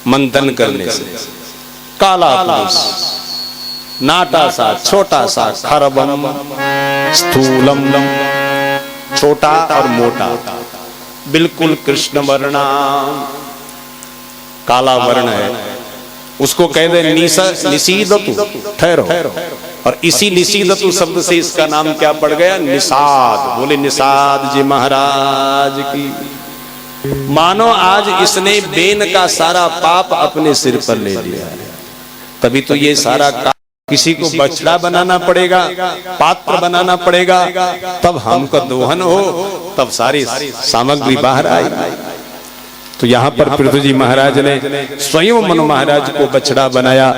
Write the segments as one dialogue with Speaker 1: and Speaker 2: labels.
Speaker 1: मंथन करने से। काला पुरुष, नाटा सा, छोटा सा, खरबम स्थूलम, छोटा और मोटा, बिल्कुल कृष्ण वर्णा, काला वर्ण है, उसको कह दे निषीदतु, ठहरो। और इसी निषीदतु शब्द से इसका नाम क्या पड़ गया? निषाद। बोले निषाद जी महाराज की। मानो आज इसने बेन का सारा पाप अपने सिर पर ले लिया, तभी तो ये सारा किसी को बछड़ा बनाना पड़ेगा, पात्र बनाना पड़ेगा, तब हमको दोहन हो, तब सारी सामग्री बाहर आई। तो यहाँ पर पृथ्वी जी महाराज ने स्वयं मनु महाराज को बछड़ा बनाया,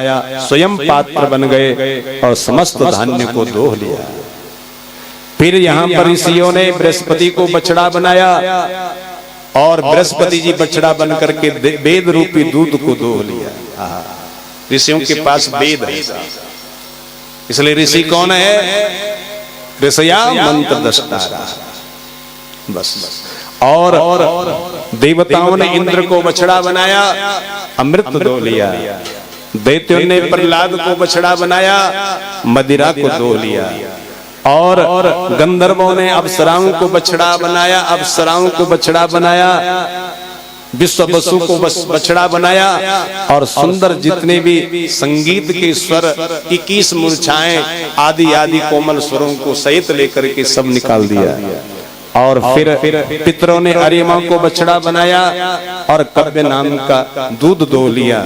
Speaker 1: स्वयं पात्र बन गए और समस्त धान्य को दोह लिया। फिर यहाँ पर ऋषियों ने बृहस्पति को बछड़ा बनाया और बृहस्पति जी बछड़ा बन करके वेद रूपी दूध को दोह लिया। ऋषियों के पास वेद है, इसलिए ऋषि कौन है? ऋषया मंत्र दृष्टा। बस। और देवताओं ने इंद्र को बछड़ा बनाया, अमृत दो लिया। दैत्यों ने प्रहलाद को बछड़ा बनाया, मदिरा को दो लिया। और गंधर्वों ने अप्सराओं को बछड़ा बनाया, अप्सराओं को बछड़ा बनाया। विश्व वसु को बछड़ा बनाया। और सुंदर जितने भी संगीत के स्वर 21 मूर्छाएं आदि आदि कोमल स्वरों को सहित लेकर के सब निकाल दिया। और फिर पितरों ने अरिमा को बछड़ा बनाया और कव्य नाम का दूध दो लिया।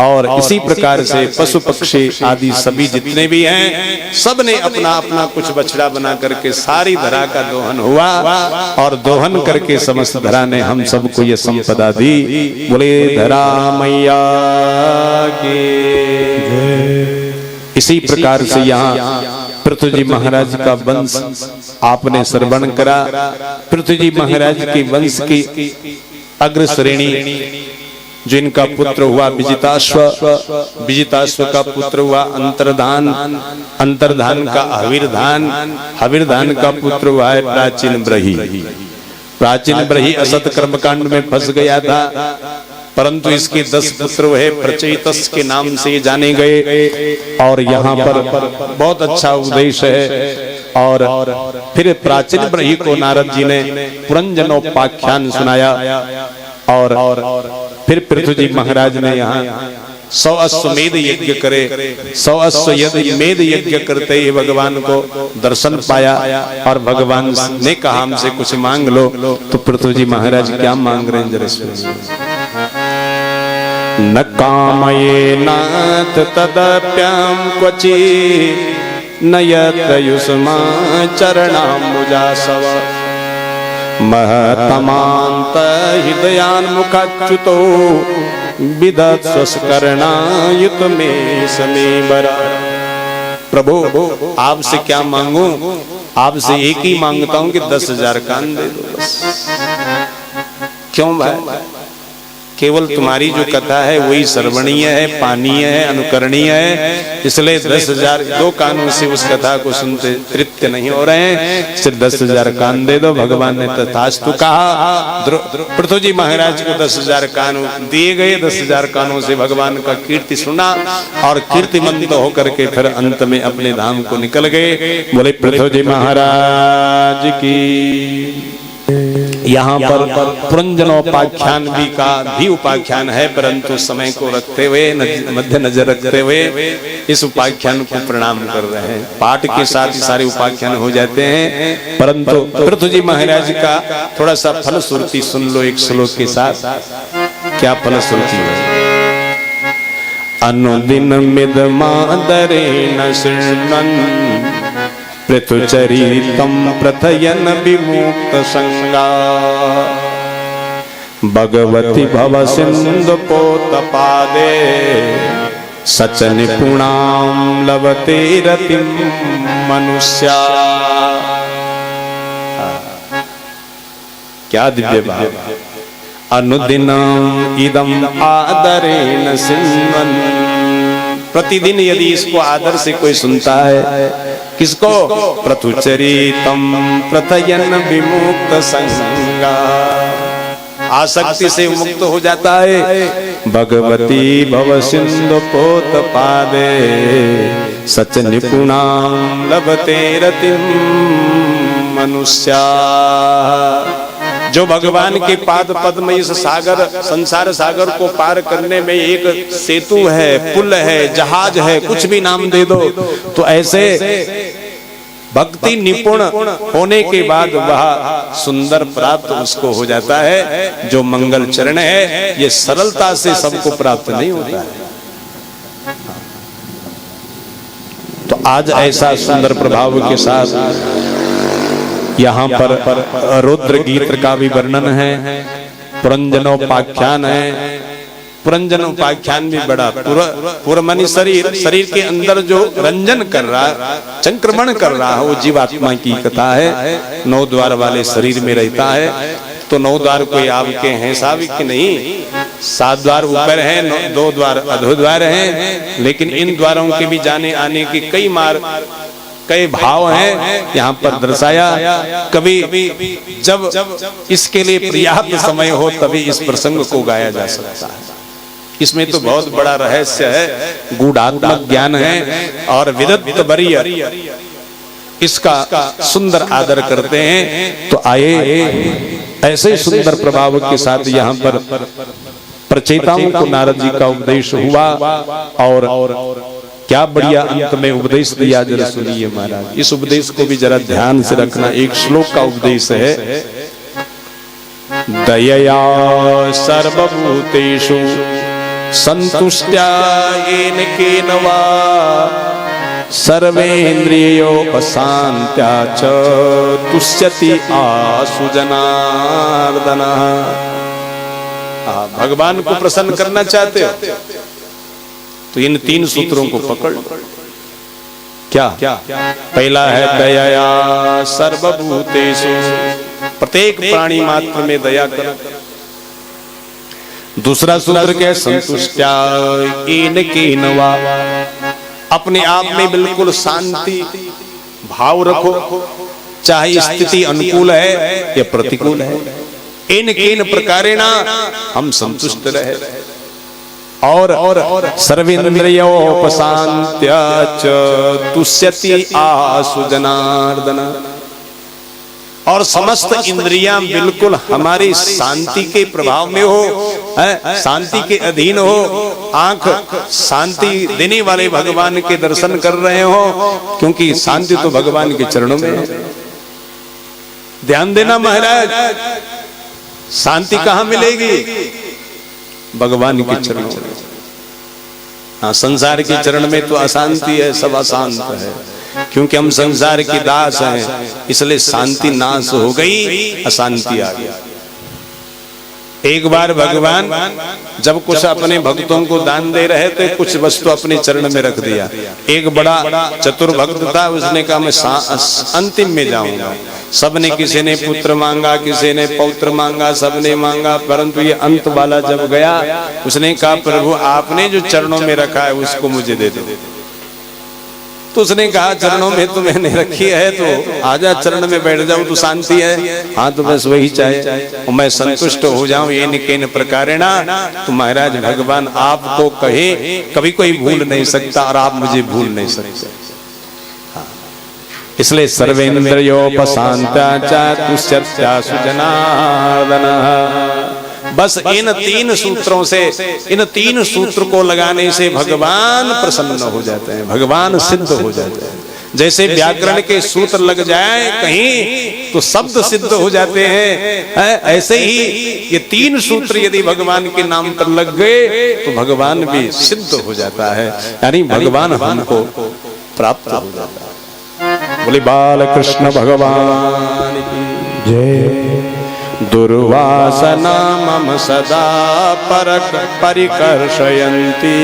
Speaker 1: और इसी प्रकार से पशु पक्षी आदि सभी जितने भी हैं, सब ने अपना अपना कुछ बछड़ा बना करके सारी धरा का दोहन हुआ। और दोहन करके समस्त धरा ने हम सबको ये संपदा दी। बोले धरा मैया की। इसी प्रकार से यहाँ पृथ्वी जी महाराज का वंश आपने श्रवण करा। पृथ्वी जी महाराज के वंश की अग्र श्रेणी, जिनका पुत्र हुआ विजिताश्व, विजिताश्व का पुत्र हुआ अंतर्धान, अंतर्धान का हविर्धान, हविर्धान का पुत्र हुआ है प्राचीन ब्रही। प्राचीन ब्रही असत कर्मकांड में फंस गया था, परंतु इसके 10 पुत्र हुए, प्रचेतस के नाम से जाने गए। और यहाँ पर बहुत अच्छा उपदेश है। और फिर प्राचीन ब्रही को नारद जी ने पुरंजनोपाख्यान सुनाया। और फिर पृथ्वी जी महाराज ने यहाँ 100 अश्वमेध यज्ञ करे। 100 अश्वमेध यज्ञ करते ही भगवान को दर्शन पाया। और भगवान ने कहा हमसे कुछ मांग लो। तो पृथ्वी जी महाराज क्या मांग रहे हैं जरा सुनिए। न कामये नाथ तदप्यं क्वचि न यतयुष्मा चरणाम्बुजासव महतमान्त हृदयान्मुखाच्युतो विदत्स्वस्कर्णायुत मे समीवरा। प्रभु आपसे क्या मांगू? आपसे एक ही मांगता हूं कि 10,000 कान दे दो बस। क्यों भाई? केवल तुम्हारी जो कथा है वही श्रवणीय है, पानीय है, अनुकरणीय है, इसलिए 10,000 दो कानों से उस कथा को सुनते तृप्त नहीं हो रहे हैं, सिर्फ 10,000 कान दे दो। भगवान ने तथास्तु कहा। पृथ्वी जी महाराज को 10,000 कान दिए गए। 10,000 कानों से भगवान का कीर्ति सुना और कीर्तिमंत होकर के फिर अंत में अपने धाम को निकल गए। बोले पृथ्वी जी महाराज की। यहाँ पर पुरंजनोपाख्यान भी का भी उपाख्यान है, परंतु समय को रखते हुए, मध्य नजर रखते हुए इस उपाख्यान को प्रणाम कर रहे हैं। पाठ के साथ ही सारे उपाख्यान हो जाते हैं, परंतु पृथ्वी जी महाराज का थोड़ा सा फलश्रुति सुन लो एक श्लोक के साथ। क्या फलश्रुति है? अनुदिन मिदमादरेण शृण्वन् पृथुचरितं प्रथयन विमुक्त संगा भगवती भव सिंधु पोतपादे सच निपुणां लभते रतिं मनुष्या। क्या दिव्य भाव। अनुदिनम् इदम् आदरेण शृण्वन्। प्रतिदिन यदि इसको आदर से कोई सुनता है, किसको? पृथुचरितं प्रथयन विमुक्त संगा। आसक्ति से मुक्त हो जाता है। भगवती भव सिंधु पोत पादे सच निपुणाम लभते रतिम मनुष्या। जो भगवान के पाद पद्म इस सागर संसार सागर को पार करने में एक सेतु है, पुल है, जहाज है, कुछ भी नाम दे दो, तो ऐसे भक्ति निपुण होने के बाद वह सुंदर प्राप्त उसको हो जाता है। जो मंगल चरण है ये सरलता से सबको प्राप्त नहीं होता है। तो आज ऐसा सुंदर प्रभाव के साथ यहाँ पर रुद्र गीत का भी वर्णन है, पुरंजनोपाख्यान है। पुरंजनोपाख्यान भी बड़ा पुरमनि शरीर के अंदर जो रंजन कर रहा, संक्रमण कर रहा है, वो जीवात्मा की कथा है। 9 द्वार वाले शरीर में रहता है। तो 9 द्वार कोई आपके हैं साहब कि नहीं, 7 द्वार ऊपर हैं, 2 द्वार अधो द्वार हैं। लेकिन इन द्वारों के भी जाने आने के कई भाव हैं यहाँ पर दर्शाया। कभी जब इसके लिए पर्याप्त समय हो तभी इस प्रसंग को गाया जा सकता है। इसमें तो बहुत बड़ा रहस्य है, गूढ़ात्मक ज्ञान है और विदग्ध वरीय इसका सुंदर आदर करते हैं। तो आए ऐसे सुंदर प्रभाव के साथ यहाँ पर प्रचेताओं को नारद जी का उपदेश हुआ और क्या बढ़िया अंत में उपदेश दिया, जरा सुनिए महाराज। इस उपदेश को भी जरा ध्यान से रखना। एक श्लोक का उपदेश है, दयया सर्वभूतेषु संतुष्ट्या येन केन वा सर्वेन्द्रियोपशान्त्या च तुष्यति आशु जनार्दन। भगवान को प्रसन्न करना चाहते हो तो इन 3 सूत्रों को पकड़। क्या? पहला है दया सर्वभूतेषु, प्रत्येक प्राणी मात्र में दया करो। दूसरा सूत्र क्या है? संतुष्ट्या येन केन वा, अपने आप में बिल्कुल शांति भाव रखो, चाहे स्थिति अनुकूल है या प्रतिकूल है। इन केन प्रकारेण हम संतुष्ट रहे। और सर्वेन्द्रियोपशान्त्या च तुष्यति आशु जनार्दन, और समस्त इंद्रियां बिल्कुल हमारी शांति के प्रभाव में हो, शांति के अधीन हो। आंख शांति देने वाले भगवान के दर्शन कर रहे हो, क्योंकि शांति तो भगवान के चरणों में है। ध्यान देना महाराज, शांति कहाँ मिलेगी? भगवान के चरणों में। हाँ, संसार के चरण में तो अशांति है, सब अशांत है, क्योंकि हम संसार के दास हैं। इसलिए शांति नाश हो गई, अशांति आ गई। एक बार भगवान जब कुछ अपने भक्तों को दान दे रहे थे, कुछ वस्तु अपने चरण में रख दिया। एक बड़ा चतुर भक्त था, उसने कहा मैं अंतिम में जाऊंगा। सबने, किसी ने पुत्र मांगा, किसी ने पौत्र मांगा, सबने मांगा, परंतु ये अंत वाला जब गया, उसने कहा प्रभु आपने जो चरणों में रखा है उसको मुझे दे दो। तो उसने कहा चरणों में तो मैंने रखी है, तो आजा चरण में बैठ जाऊं तो शांति है। हाँ, तो बस वही चाहे, मैं संतुष्ट हो जाऊं येन केन प्रकारेण। तो महाराज भगवान आपको कहे कभी कोई भूल नहीं सकता और आप मुझे भूल नहीं सकते। इसलिए सर्वेन्द्रियोपशान्त्या च तुष्यति आशु जनार्दन। बस इन 3 सूत्रों से, इन 3 सूत्र को लगाने से भगवान प्रसन्न हो जाते हैं, भगवान सिद्ध हो जाते हैं। जैसे व्याकरण के सूत्र लग जाए कहीं तो शब्द सिद्ध हो जाते हैं, ऐसे ही ये 3 सूत्र यदि भगवान के नाम पर लग गए तो भगवान भी सिद्ध हो जाता है, यानी भगवान हमको प्राप्त हो जाता है। बोले बाल कृष्ण भगवान की जय। दुर्वासना मम सदा परिकर्षयन्ति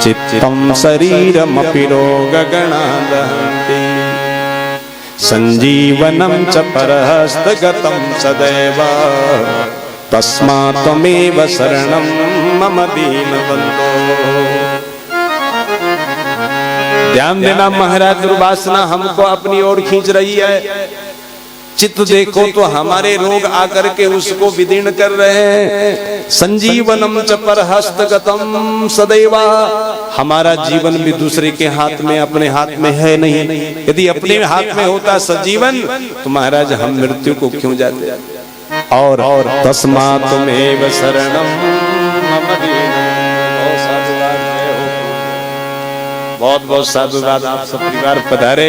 Speaker 1: चित्तं शरीरमपि रोगगणा दहन्ति संजीवनं च परहस्तगतं सदैव तस्मात् त्वमेव शरणं मम दीनबन्धो। ध्यान देना महाराज, दुर्वासना हमको अपनी ओर खींच रही है। चित्त देखो तो हमारे रोग आकर के उसको विदीर्ण कर रहे हैं। संजीवनम च पर हस्तगतम सदैवा, हमारा जीवन भी दूसरे के हाथ में अपने हाथ में है नहीं। यदि अपने हाथ में होता सजीवन तो महाराज हम मृत्यु को क्यों जाते। और तस्मात् मेव शरणम मम दीनम। बहुत बहुत साधुवाद, आप सब परिवार पधारे।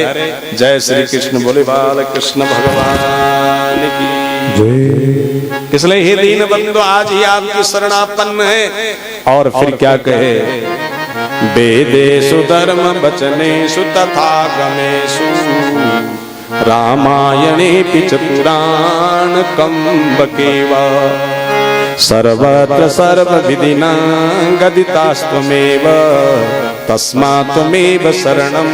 Speaker 1: जय श्री कृष्ण, बोले बाल कृष्ण भगवान की जय। इसलिए हे दीन बंधु आज ही आपकी शरणापन्न है। और फिर क्या कहे, वेदेषु धर्म वचनेषु तथा गमेषु रामायणेऽपि च पुराणकं बकेवा सर्वत्र सर्वविधिना गदितास्त्वमेव तस्मात् त्वमेव शरणं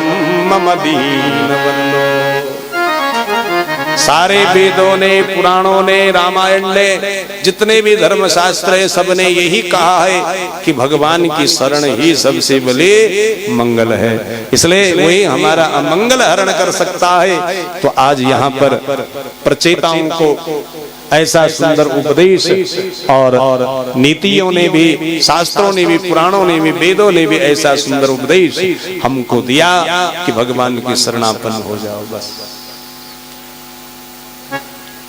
Speaker 1: मम दीनबन्धो। सारे वेदों ने, पुराणों ने, रामायण ने, जितने भी धर्म शास्त्र है, सबने यही कहा है कि भगवान की शरण ही सबसे बड़े मंगल है। इसलिए वही हमारा अमंगल हरण कर सकता है। तो आज यहाँ पर प्रचेताओं को ऐसा सुंदर उपदेश और नीतियों ने भी, शास्त्रों ने भी, पुराणों ने भी, वेदों ने भी ऐसा सुंदर उपदेश हमको दिया कि भगवान की शरणापन्न हो जाओ बस।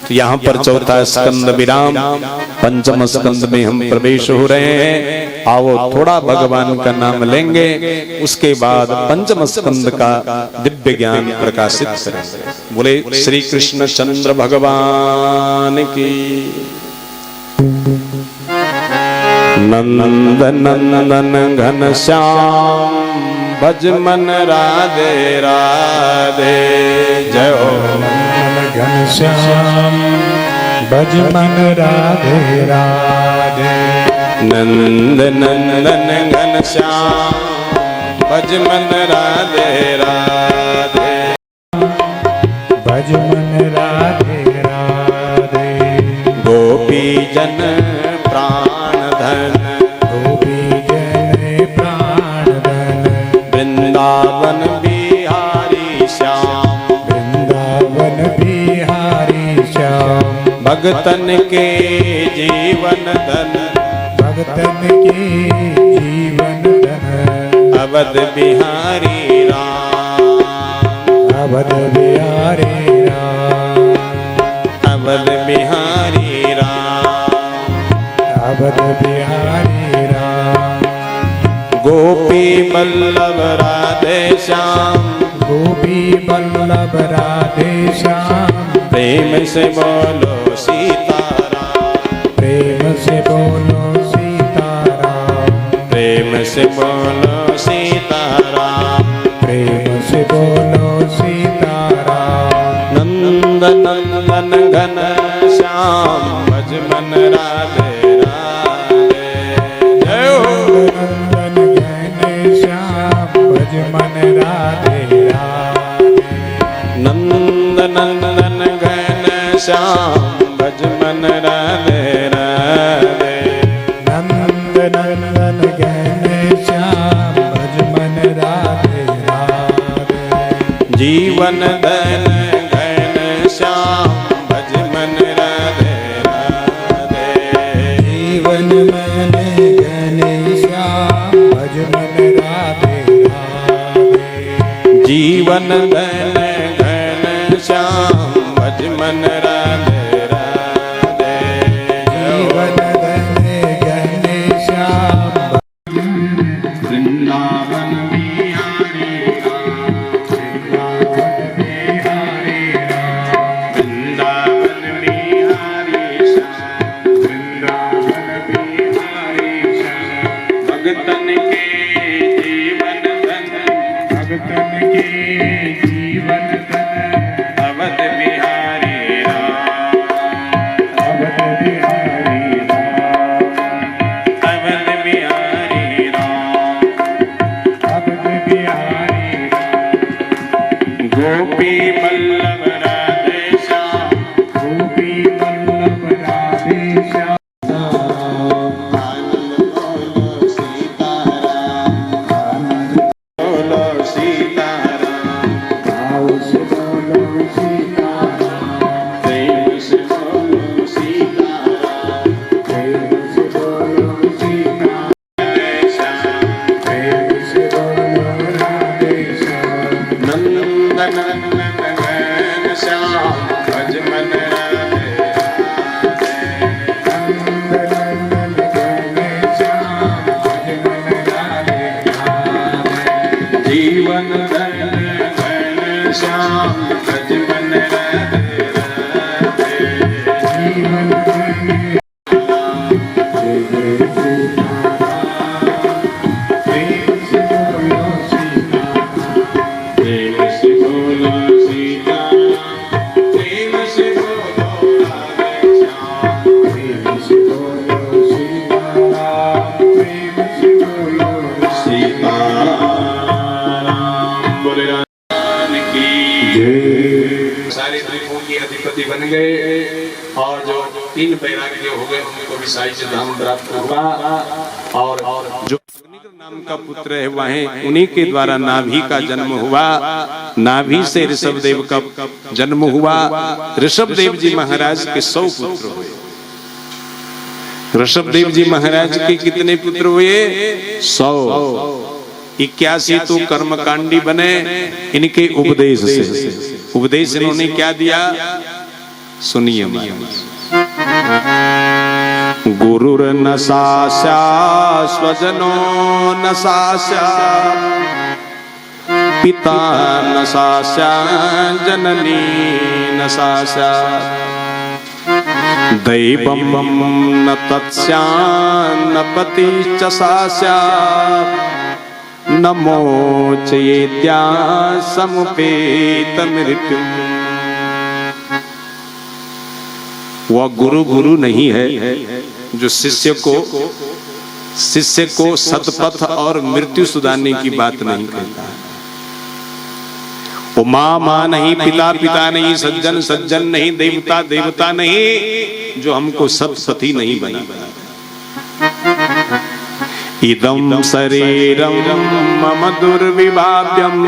Speaker 1: तो यहाँ पर चौथा स्कंद विराम, पंचम स्कंद में हम प्रवेश हो रहे हैं। आओ थोड़ा भगवान का नाम लेंगे, उसके बाद पंचम स्कंद का दिव्य ज्ञान प्रकाशित करेंगे। बोले श्री कृष्ण चंद्र भगवान की। नंद नंदन घन श्याम भज मन राधे राधे। जय हो
Speaker 2: घन श्याम भज मन राधे राधे।
Speaker 1: नंद नंदन घन श्याम भज मन राधे राधे।
Speaker 2: भज मन राधे राधे।
Speaker 1: गोपी जन प्राण धन,
Speaker 2: गोपी जन प्राण धन।
Speaker 1: वृंदावन बिहारी श्याम,
Speaker 2: वृंदावन बिहारी श्याम।
Speaker 1: भगतन के जीवन धन,
Speaker 2: भगतन के जीवन धन।
Speaker 1: अवध बिहारी राम,
Speaker 2: अवध बिहारी राम।
Speaker 1: अवध बिहारी राम,
Speaker 2: अवध बिहारी राम।
Speaker 1: गोपी बल्लभ राधे श्याम,
Speaker 2: गोपी बल्लभ राधे श्याम।
Speaker 1: प्रेम से बोलो सीताराम,
Speaker 2: प्रेम से बोलो सीताराम।
Speaker 1: प्रेम से बोलो सीताराम।
Speaker 2: प्रेम से बोलो सीताराम।
Speaker 1: नंद नंदन घन श्याम भज मन राधे राधे। जय हो
Speaker 2: नंदन घन श्याम भज मन राधे राधे।
Speaker 1: नंद नंदन घन श्याम भज मन राधे राधे।
Speaker 2: नंद नंदन घन श्याम भज मन राधे राधे।
Speaker 1: जीवन धन घन श्याम भज मन राधे राधे।
Speaker 2: जीवन मन घन श्याम भज मन राधे राधे।
Speaker 1: जीवन धन घन श्याम भज मन राधे राधे।
Speaker 2: जीवन धन घन श्याम।
Speaker 1: वृंदावन बिहारी राम, वृंदावन बिहारी श्याम, वृंदावन बिहारी श्याम। भगतन के जीवन धन,
Speaker 2: भगतन के जीवन धन।
Speaker 1: अवध बिहारी श्याम ब्रज मन राधे राधे।
Speaker 2: जीवन बने जय जय सीताराम प्रेम से बोलो सीताराम
Speaker 1: प्रेम से बोलो सीताराम प्रेम से बोलो राधे श्याम
Speaker 2: प्रेम से बोलो सीताराम प्रेम से बोलो
Speaker 1: सीताराम। बोले राम की
Speaker 2: जय।
Speaker 1: सारे द्वीपों के अधिपति बन गए और जो 3 वैराग्य हो गए उनको भी साई धाम प्राप्त हुआ। और जो अग्निकर नाम का पुत्र है वहीं उन्हीं के द्वारा नाभि का जन्म हुआ। नाभि से ऋषभदेव का जन्म हुआ। ऋषभदेव जी महाराज के 100 पुत्र हुए। ऋषभदेव जी महाराज के कितने पुत्र हुए? 100। 81 तो कर्मकांडी बने इनके उपदेश से। उपदेश इन्होंने क्या दिया सुनिए। गुरुर न सास्या स्वजनो न सास्या पिता न सास्या जननी न सास्या दैवं न तत्स्या न पति च सास्या न मोचयेद्या समुपेत मृत्यु। वह गुरु नहीं है जो शिष्य को सतपथ और मृत्यु सुधारने की बात नहीं कहता। वो माँ नहीं, पिता नहीं, सज्जन नहीं, देवता नहीं, जो हमको सतपथी नहीं बना। इदं शरीरं मम दुर्विभाव्यं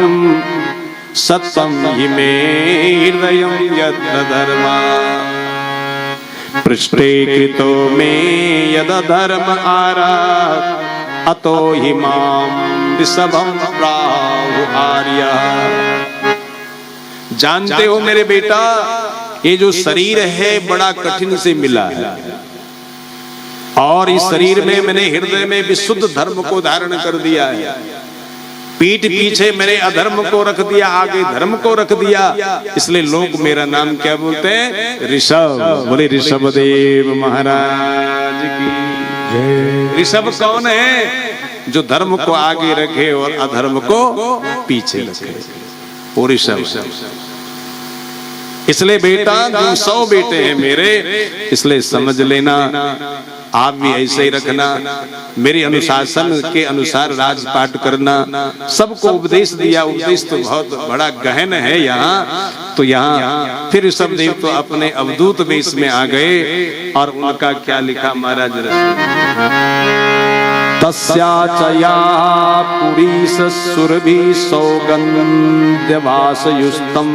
Speaker 1: सत्यं हि मे हृदयं यत्र धर्मा पृष्ठे कृतो मे यद धर्म आरात् अतो हि मां वृषभं प्राहु आर्यः। जानते हो मेरे बेटा, ये जो शरीर है बड़ा कठिन से मिला है और इस शरीर में मैंने हृदय में विशुद्ध धर्म को धारण कर दिया है। पीठ पीछे मैंने अधर्म को रख दिया, आगे धर्म को रख दिया। इसलिए लोग मेरा नाम क्या बोलते हैं? ऋषभ। बोले ऋषभदेव महाराज की जय। ऋषभ कौन है? जो धर्म को आगे रखे और अधर्म को पीछे रखे, वो ऋषभ। इसलिए बेटा तुम 100 बेटे हैं मेरे, इसलिए समझ लेना आप भी ऐसे ही रखना। मेरे अनुशासन के अनुसार राजपाट करना। सबको उपदेश दिया। उपदेश तो बहुत बड़ा गहन है यहाँ। तो यहाँ फिर ऋषभदेव तो अपने अवधूत वेश में आ गए और उनका क्या लिखा महाराज? तस्या चया पुरीश सुरभि सौगंध्यवासयुष्टं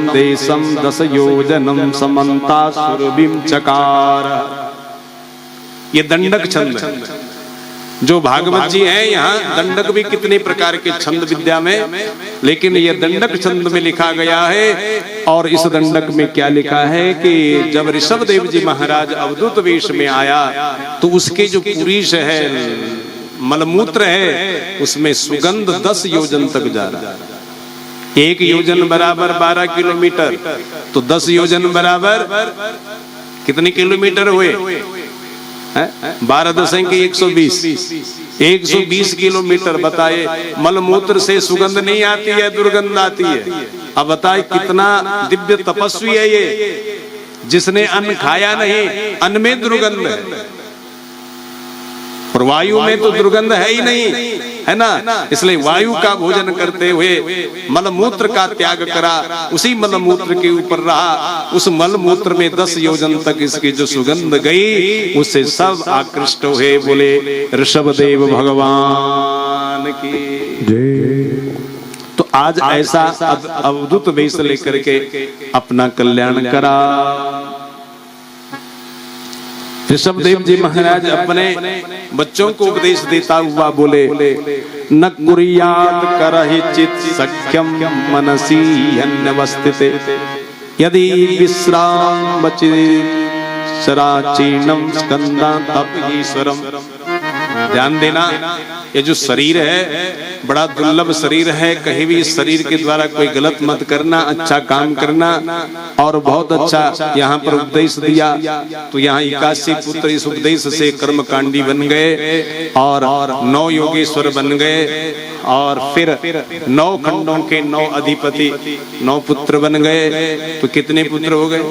Speaker 1: देशं 10 योजनं समन्ता सुरभिं चकार। ये दंडक छंद है। जो भागवत जी हैं यहाँ दंडक भी कितने प्रकार के छंद विद्या में, लेकिन ये दंडक छंद में लिखा गया है। और इस दंडक में क्या लिखा है कि जब ऋषभदेव जी महाराज अवधूत वेश में आया तो उसके जो पुरीश है, मलमूत्र है, उसमें सुगंध 10 योजन तक जा रहा है। 1 योजन बराबर 12 किलोमीटर, तो 10 योजन बराबर कितने किलोमीटर हुए? 12 दशक 120 120 किलोमीटर। बताए मलमूत्र से सुगंध नहीं आती है, दुर्गंध आती है। अब बताए कितना दिव्य तपस्वी है ये, जिसने अन्न खाया नहीं, अन्न में दुर्गंध है और वायु में तो दुर्गंध है ही नहीं, है ना। इसलिए वायु का भोजन करते हुए मलमूत्र का त्याग करा, उसी मलमूत्र के ऊपर रहा। उस मलमूत्र में 10 योजन तक इसकी जो सुगंध गई, उससे सब आकृष्ट हुए। बोले ऋषभदेव भगवान की जय। तो आज ऐसा अवधूत वेश लेकर के अपना कल्याण करा। ऋषभदेव जी महाराज अपने बच्चों को उपदेश देता हुआ बोले, न कुर्यात् करहि चित् सख्यं मनसि अन्यवस्थिते यदि विश्राम सराचीनम स्कंदा तप ईश्वरम। ध्यान देना, ये जो शरीर है बड़ा दुर्लभ शरीर है। कहीं भी इस शरीर के द्वारा कोई गलत मत करना, अच्छा काम करना। और बहुत अच्छा यहाँ पर उपदेश दिया। तो यहाँ 81 पुत्र इस उपदेश से कर्मकांडी बन गए और 9 योगेश्वर बन गए। और फिर 9 खंडों के 9 अधिपति 9 पुत्र बन गए। तो कितने पुत्र हो गए?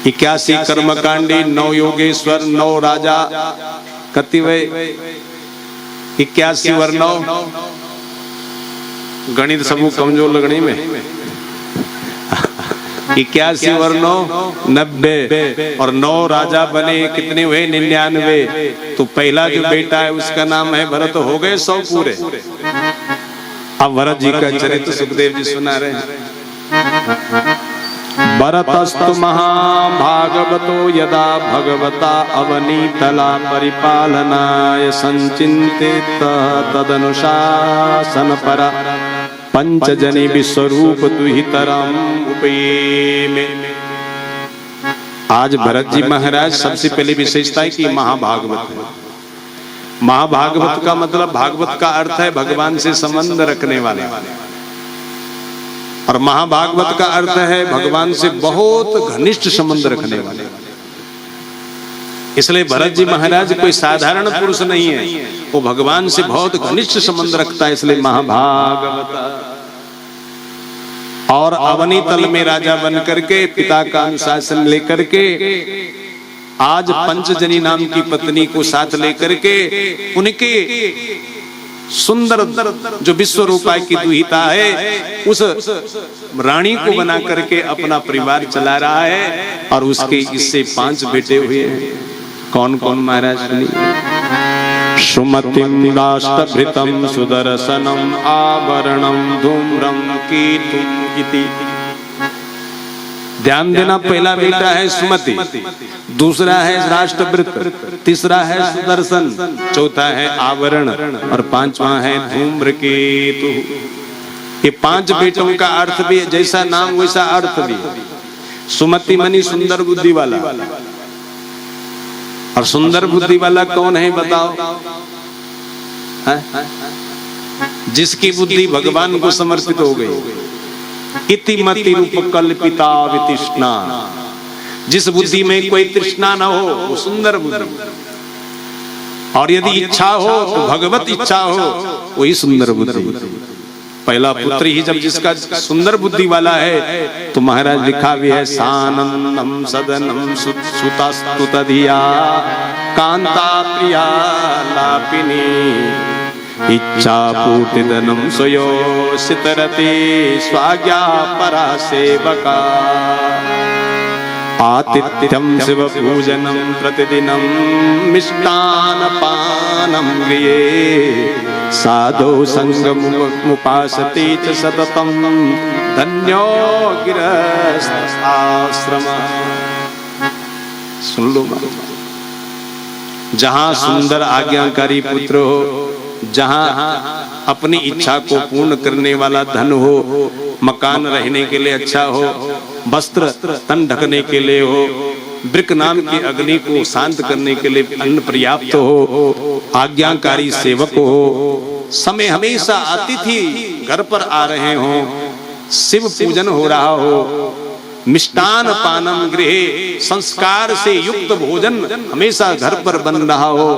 Speaker 1: 81 कर्मकांडी, 9 योगेश्वर, 9 राजा, कति वे 81 वर 9। गणित सबू कमजोर लगनी में 81 वर 9 90 और 9 राजा बने, कितने हुए? 99। तो पहला जो बेटा है उसका नाम है भरत। हो गए 100 पूरे। अब भरत जी का चरित्र सुखदेव जी सुना रहे हैं। भरतस्तु महाभागवतो यदा भगवता अवनीतला परिपालनाय संचिन्तित तदनुशासन परा पंचजनी विश्वरूप दुहितरम उपयेमे। आज भरत जी महाराज सबसे पहले विशेषता है कि महाभागवत है। महाभागवत का मतलब, भागवत का अर्थ है भगवान से संबंध रखने वाले, और महाभागवत का अर्थ है भगवान से बहुत घनिष्ठ संबंध रखने वाले। इसलिए भरत जी महाराज कोई साधारण पुरुष नहीं है, वो भगवान से बहुत घनिष्ठ संबंध रखता है, इसलिए महाभागवत। और अवनी तल में राजा बन करके पिता का अनुशासन लेकर के आज पंचजनी नाम की पत्नी को साथ लेकर के उनके सुंदर जो विश्व रूपा की दुहिता है उस रानी को बना करके अपना परिवार चला रहा है। और उसके इससे 5 बेटे हुए हैं। कौन कौन महाराज? सुमतिम राष्ट्रभृतम सुदर्शनम आभरणम धूम्रम कीर्तुम इति। ध्यान देना, पहला बेटा है सुमति, दूसरा है राष्ट्रभृत, तीसरा है सुदर्शन, चौथा है आवरण और 5वां है धूम्रकेतु। ये 5 बेटों का अर्थ भी जैसा नाम वैसा अर्थ भी। सुमति मनी सुंदर बुद्धि वाला। और सुंदर बुद्धि वाला कौन है बताओ? जिसकी बुद्धि भगवान को समर्पित हो गई। इतिमति रूप कल्पिता वितृष्णा। जिस बुद्धि में कोई तृष्णा न हो वो सुंदर बुद्धि। और यदि इच्छा हो तो भगवत इच्छा हो वही सुंदर बुद्धि। पहला पुत्र ही जब जिसका सुंदर बुद्धि वाला है तो महाराज लिखा भी है, सानंदम सदनम सुतस्तु तदिया कांता प्रिया लापिनी इच्छा पूर्ति धनम स्वयो सितरते स्वाज्ञा परा सेवका आतिथ्यम शिव पूजनम प्रतिदिनम मिष्टान पानम गृहे साधो संगम मुपासते च सततम धन्यो गिरस्थ आश्रम। सुन लो, जहां सुंदर आज्ञाकारी पुत्र हो, जहां अपनी इच्छा को पूर्ण करने वाला धन हो, मकान रहने के लिए अच्छा हो, वस्त्र तन ढकने के लिए हो, वृक नाम की अग्नि को शांत करने के लिए अन्न पर्याप्त हो, आज्ञाकारी सेवक हो, समय हमेशा अतिथि घर पर आ रहे हो, शिव पूजन हो रहा हो, मिष्टान पानम गृहे संस्कार से युक्त भोजन हमेशा घर पर बन रहा हो,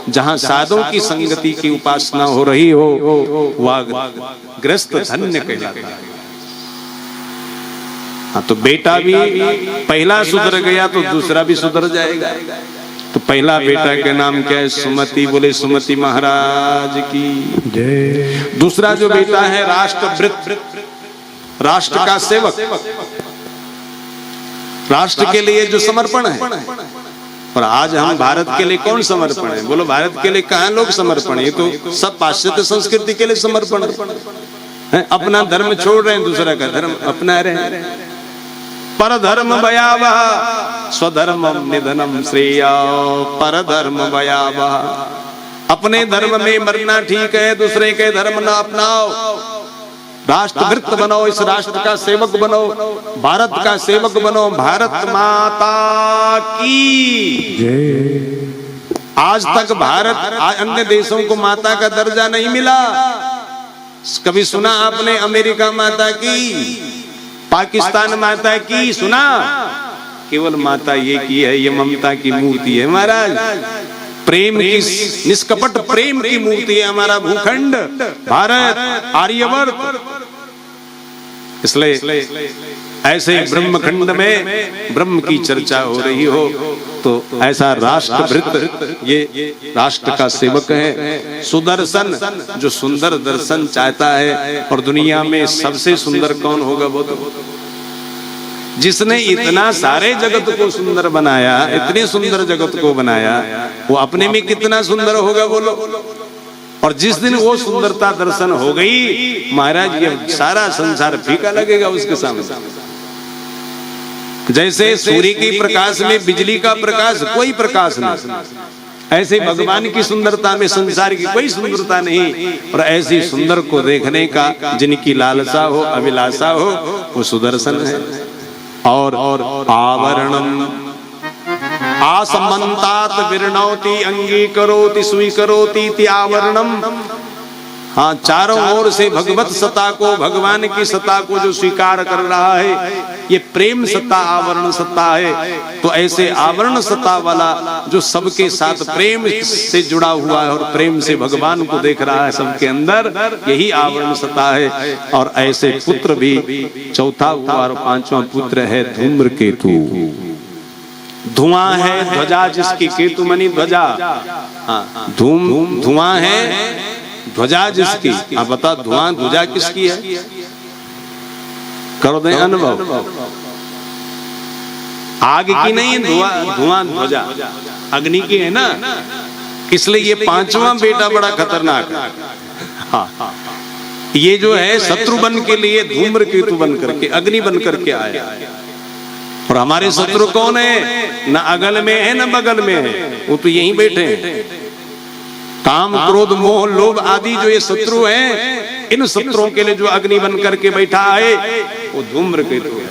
Speaker 1: जहां साधुओं की संगति की उपासना हो रही हो, वह ग्रस्त धन्य कहलाता है। हाँ, तो बेटा भी पहला सुधर गया तो दूसरा भी सुधर जाएगा। तो पहला बेटा के नाम क्या है? सुमति। बोले सुमति महाराज की जय। दूसरा जो बेटा है राष्ट्रभृत, राष्ट्र का सेवक, राष्ट्र के लिए जो समर्पण है। और आज हम भारत के लिए कौन समर्पण है? बोलो, भारत के लिए कहाँ लोग समर्पण है? ये तो सब पाश्चात्य संस्कृति के लिए समर्पण है। अपना धर्म छोड़ रहे हैं, दूसरा का धर्म अपना रहे हैं। पर धर्म भयावह स्वधर्म निधनम श्रेय। पर धर्म भयावह, अपने धर्म में मरना ठीक है, दूसरे के धर्म न अपनाओ। राष्ट्रभृत बनो, इस राष्ट्र का सेवक बनो, भारत का सेवक बनो। भारत माता की
Speaker 2: जय।
Speaker 1: आज तक भारत अन्य देशों को माता का दर्जा नहीं मिला। कभी सुना आपने अमेरिका माता की, पाकिस्तान माता की? सुना? केवल माता ये की है, ये ममता की मूर्ति है महाराज। प्रेम की, निष्कपट प्रेम की मूर्ति है हमारा भूखंड भारत, आर्यवर्त। इसलिए ऐसे ब्रह्मखंड में ब्रह्म की चर्चा हो रही हो तो ऐसा राष्ट्रभृत ये राष्ट्र का सेवक है। सुदर्शन, जो सुंदर दर्शन चाहता है। और दुनिया में सबसे सुंदर कौन होगा? वो तो जिसने इतना सारे जगत को सुंदर बनाया, इतने सुंदर जगत को बनाया, वो अपने में कितना सुंदर होगा बोलो। और जिस दिन वो सुंदरता दर्शन हो गई महाराज, ये सारा संसार फीका लगेगा उसके सामने। जैसे सूर्य के प्रकाश में बिजली का प्रकाश कोई प्रकाश नहीं, ऐसे भगवान की सुंदरता में संसार की कोई सुंदरता नहीं। और ऐसी सुंदर को देखने का जिनकी लालसा हो, अभिलाषा हो, वो सुदर्शन है। और आवरणम आसमंतात विरणौति अंगीकरोति स्वीकरोति इति आवरणम। हाँ, चारों ओर से भगवत सत्ता को, भगवान की सत्ता को जो स्वीकार कर रहा है, ये प्रेम सत्ता, आवरण सत्ता है। तो ऐसे आवरण सत्ता वाला जो सबके साथ प्रेम से जुड़ा हुआ है और प्रेम से भगवान को देख रहा है सबके अंदर, यही आवरण सत्ता है। और ऐसे पुत्र भी, चौथा और पांचवा पुत्र है धूम्रकेतु। धुआं है ध्वजा जिसकी, केतु मनी ध्वजा। हाँ, धुआं है ध्वजा जिसकी। आप बता, धुआं ध्वजा किसकी है? करो दे अनुभव। आग की नहीं, धुआं ध्वजा अग्नि की है ना। इसलिए ये पांचवा बेटा बड़ा खतरनाक है। हाँ, ये जो है शत्रु बन के लिए धूम्रकेतु बन करके, अग्नि बन करके आया। और हमारे शत्रु कौन है? न अगल में है न बगल में है, वो तो यहीं बैठे हैं। काम, क्रोध, मोह, लोभ आदि जो ये शत्रु हैं, इन शत्रुओं के लिए जो अग्नि बन करके बैठा है वो धूम्रकेतु है।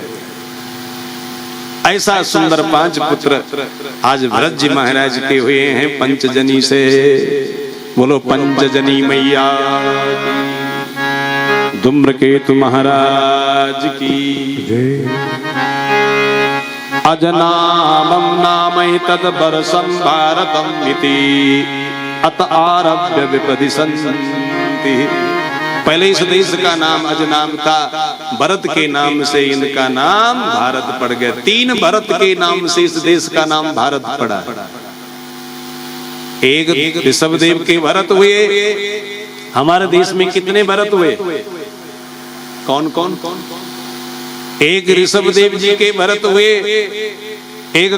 Speaker 1: ऐसा सुंदर 5 पुत्र आज भरत जी महाराज के हुए हैं पंचजनी से। बोलो पंचजनी मैया, धूम्रकेतु महाराज की
Speaker 2: जय।
Speaker 1: अजनामं नाम तद वर्षं भारतम इति अत आरभ्य विपदिशन्ति। पहले इस देश का नाम अजनाम था, भरत के नाम से इनका नाम भारत पड़ गया। 3 भरत के नाम से इस देश का नाम भारत पड़ा। एक ऋषभदेव के भरत हुए। हमारे देश में कितने भरत हुए? कौन कौन? एक ऋषभदेव जी के भरत हुए, एक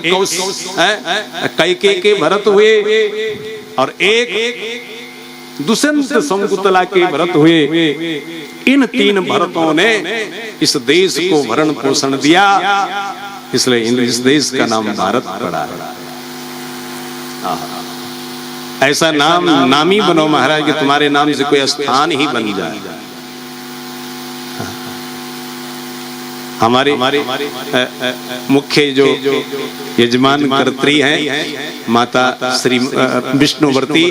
Speaker 1: कैकेयी के भरत हुए, और एक दुष्यंत शकुंतला के भरत हुए। इन 3 भरतों ने इस देश को भरण पोषण दिया, इसलिए इस देश का नाम भारत पड़ा है। ऐसा नामी बनो महाराज कि तुम्हारे नाम से कोई स्थान ही बन जाए। हमारे मुख्य जो यजमान कर्त्री हैं माता श्री विष्णुवर्ती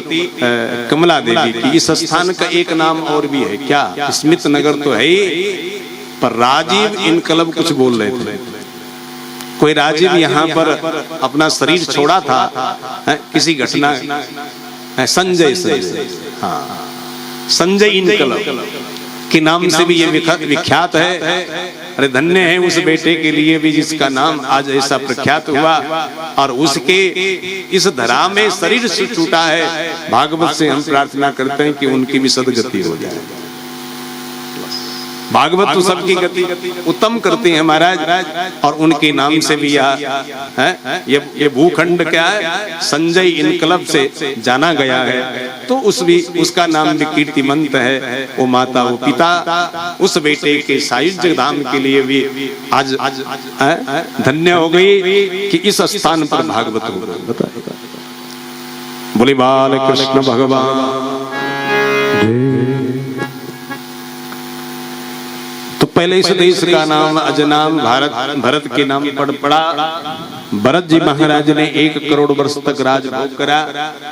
Speaker 1: कमला देवी की, इस स्थान का एक नाम और भी है। क्या? स्मित नगर तो है ही, पर राजीव इनकलब कुछ बोल रहे थे। कोई राजीव यहाँ पर अपना शरीर छोड़ा था किसी घटना, संजय से, हाँ, संजय इनकलब के नाम से भी ये विख्यात है। अरे धन्य है उस बेटे के लिए भी जिसका नाम आज ऐसा प्रख्यात हुआ, और उसके इस धरा में शरीर से छूटा है। भागवत से हम प्रार्थना करते हैं कि उनकी भी सदगति हो जाए। भागवत तो सबकी गति उत्तम करते हैं महाराज, और उनके नाम से भी ये भूखंड क्या है, संजय इनकलब से जाना गया है। तो उसका नाम भी कीर्तिमंत है। वो माता, वो पिता, उस बेटे के सायुज्य धाम के लिए भी आज धन्य हो गई कि इस स्थान पर भागवत हो गई। बोले बाल कृष्ण भगवान। पहले इस देश का नाम अजनाम भरत के नाम पड़ा। भरत जी महाराज ने 1 करोड़ वर्ष तक राजभोग करा।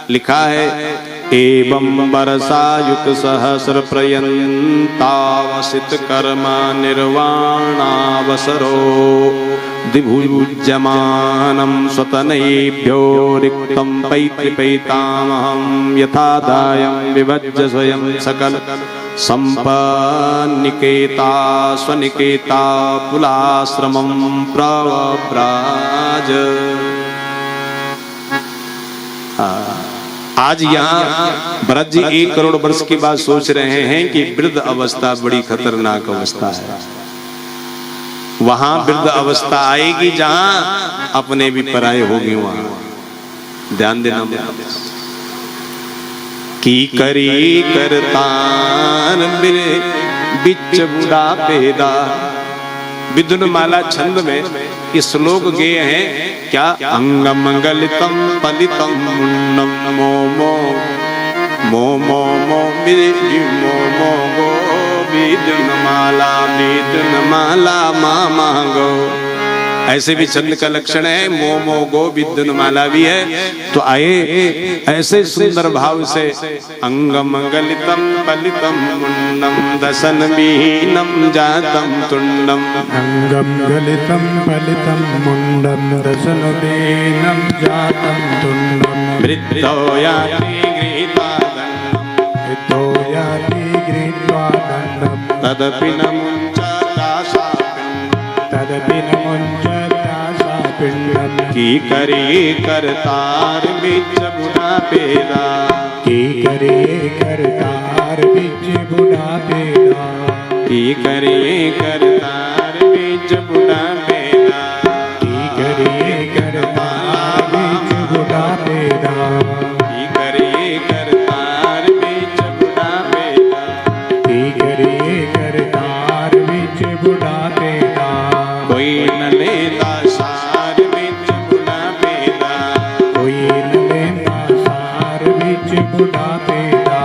Speaker 1: लिखा है एवं वर्षायुत सहस्र पर्यंतावसित कर्मा निर्वाणावसरो दिभुजमानं स्वतनेभ्यो रिक्तं पैतृपैतामहं यथादायं विभज्य स्वयं सकल संपन्निकेता स्वनिकेता पुलाश्रमं प्रव्राज। आज यहाँ भरत जी 1 करोड़ वर्ष के बाद सोच रहे हैं कि वृद्ध अवस्था बड़ी खतरनाक अवस्था है। वहां वृद्ध अवस्था आएगी जहां अपने भी पराये होंगे। वहां ध्यान देना की करी करतान बिच बुढ़ापेदा। विद्युन्माला छंद में ये श्लोक गए हैं क्या? अंग मंगलितम पलितम मुन्नम मो मो मो मो मो मो मो गो विद्युन्माला मामा गो। ऐसे भी छंद का लक्षण है। मो मो गो विद्युन्माला भी है। तो आए ऐसे सुंदर भाव से अंग मंगलितम पलितम मुन्नम दशन विहीनम जातम तुंडम।
Speaker 2: अंगम गलितम पलितम मुंडम दशन विहीनम जातम तुंडम।
Speaker 1: वृद्धो याति गृहीत्वा दण्डम।
Speaker 2: वृद्धो याति गृहीत्वा दण्डम।
Speaker 1: तदपि न मुञ्चतासा पिण्डम्।
Speaker 2: तदपि न मुञ्चतासा पिण्डम्।
Speaker 1: की करी करतार बिच बुढ़ापेदा।
Speaker 2: की करे करतार बिच बुढ़ापेदा।
Speaker 1: की करे करतार बिच बुढ़ापेदा।
Speaker 2: की करे करतार बिच बुढ़ापेदा।
Speaker 1: की करे करतार बिच बुढ़ापेदा।
Speaker 2: की करे करतार बिच बुढ़ापेदा।
Speaker 1: कोई न लेता सार बिच बुढ़ापेदा।
Speaker 2: कोई न लेता सार बिच बुढ़ापेदा।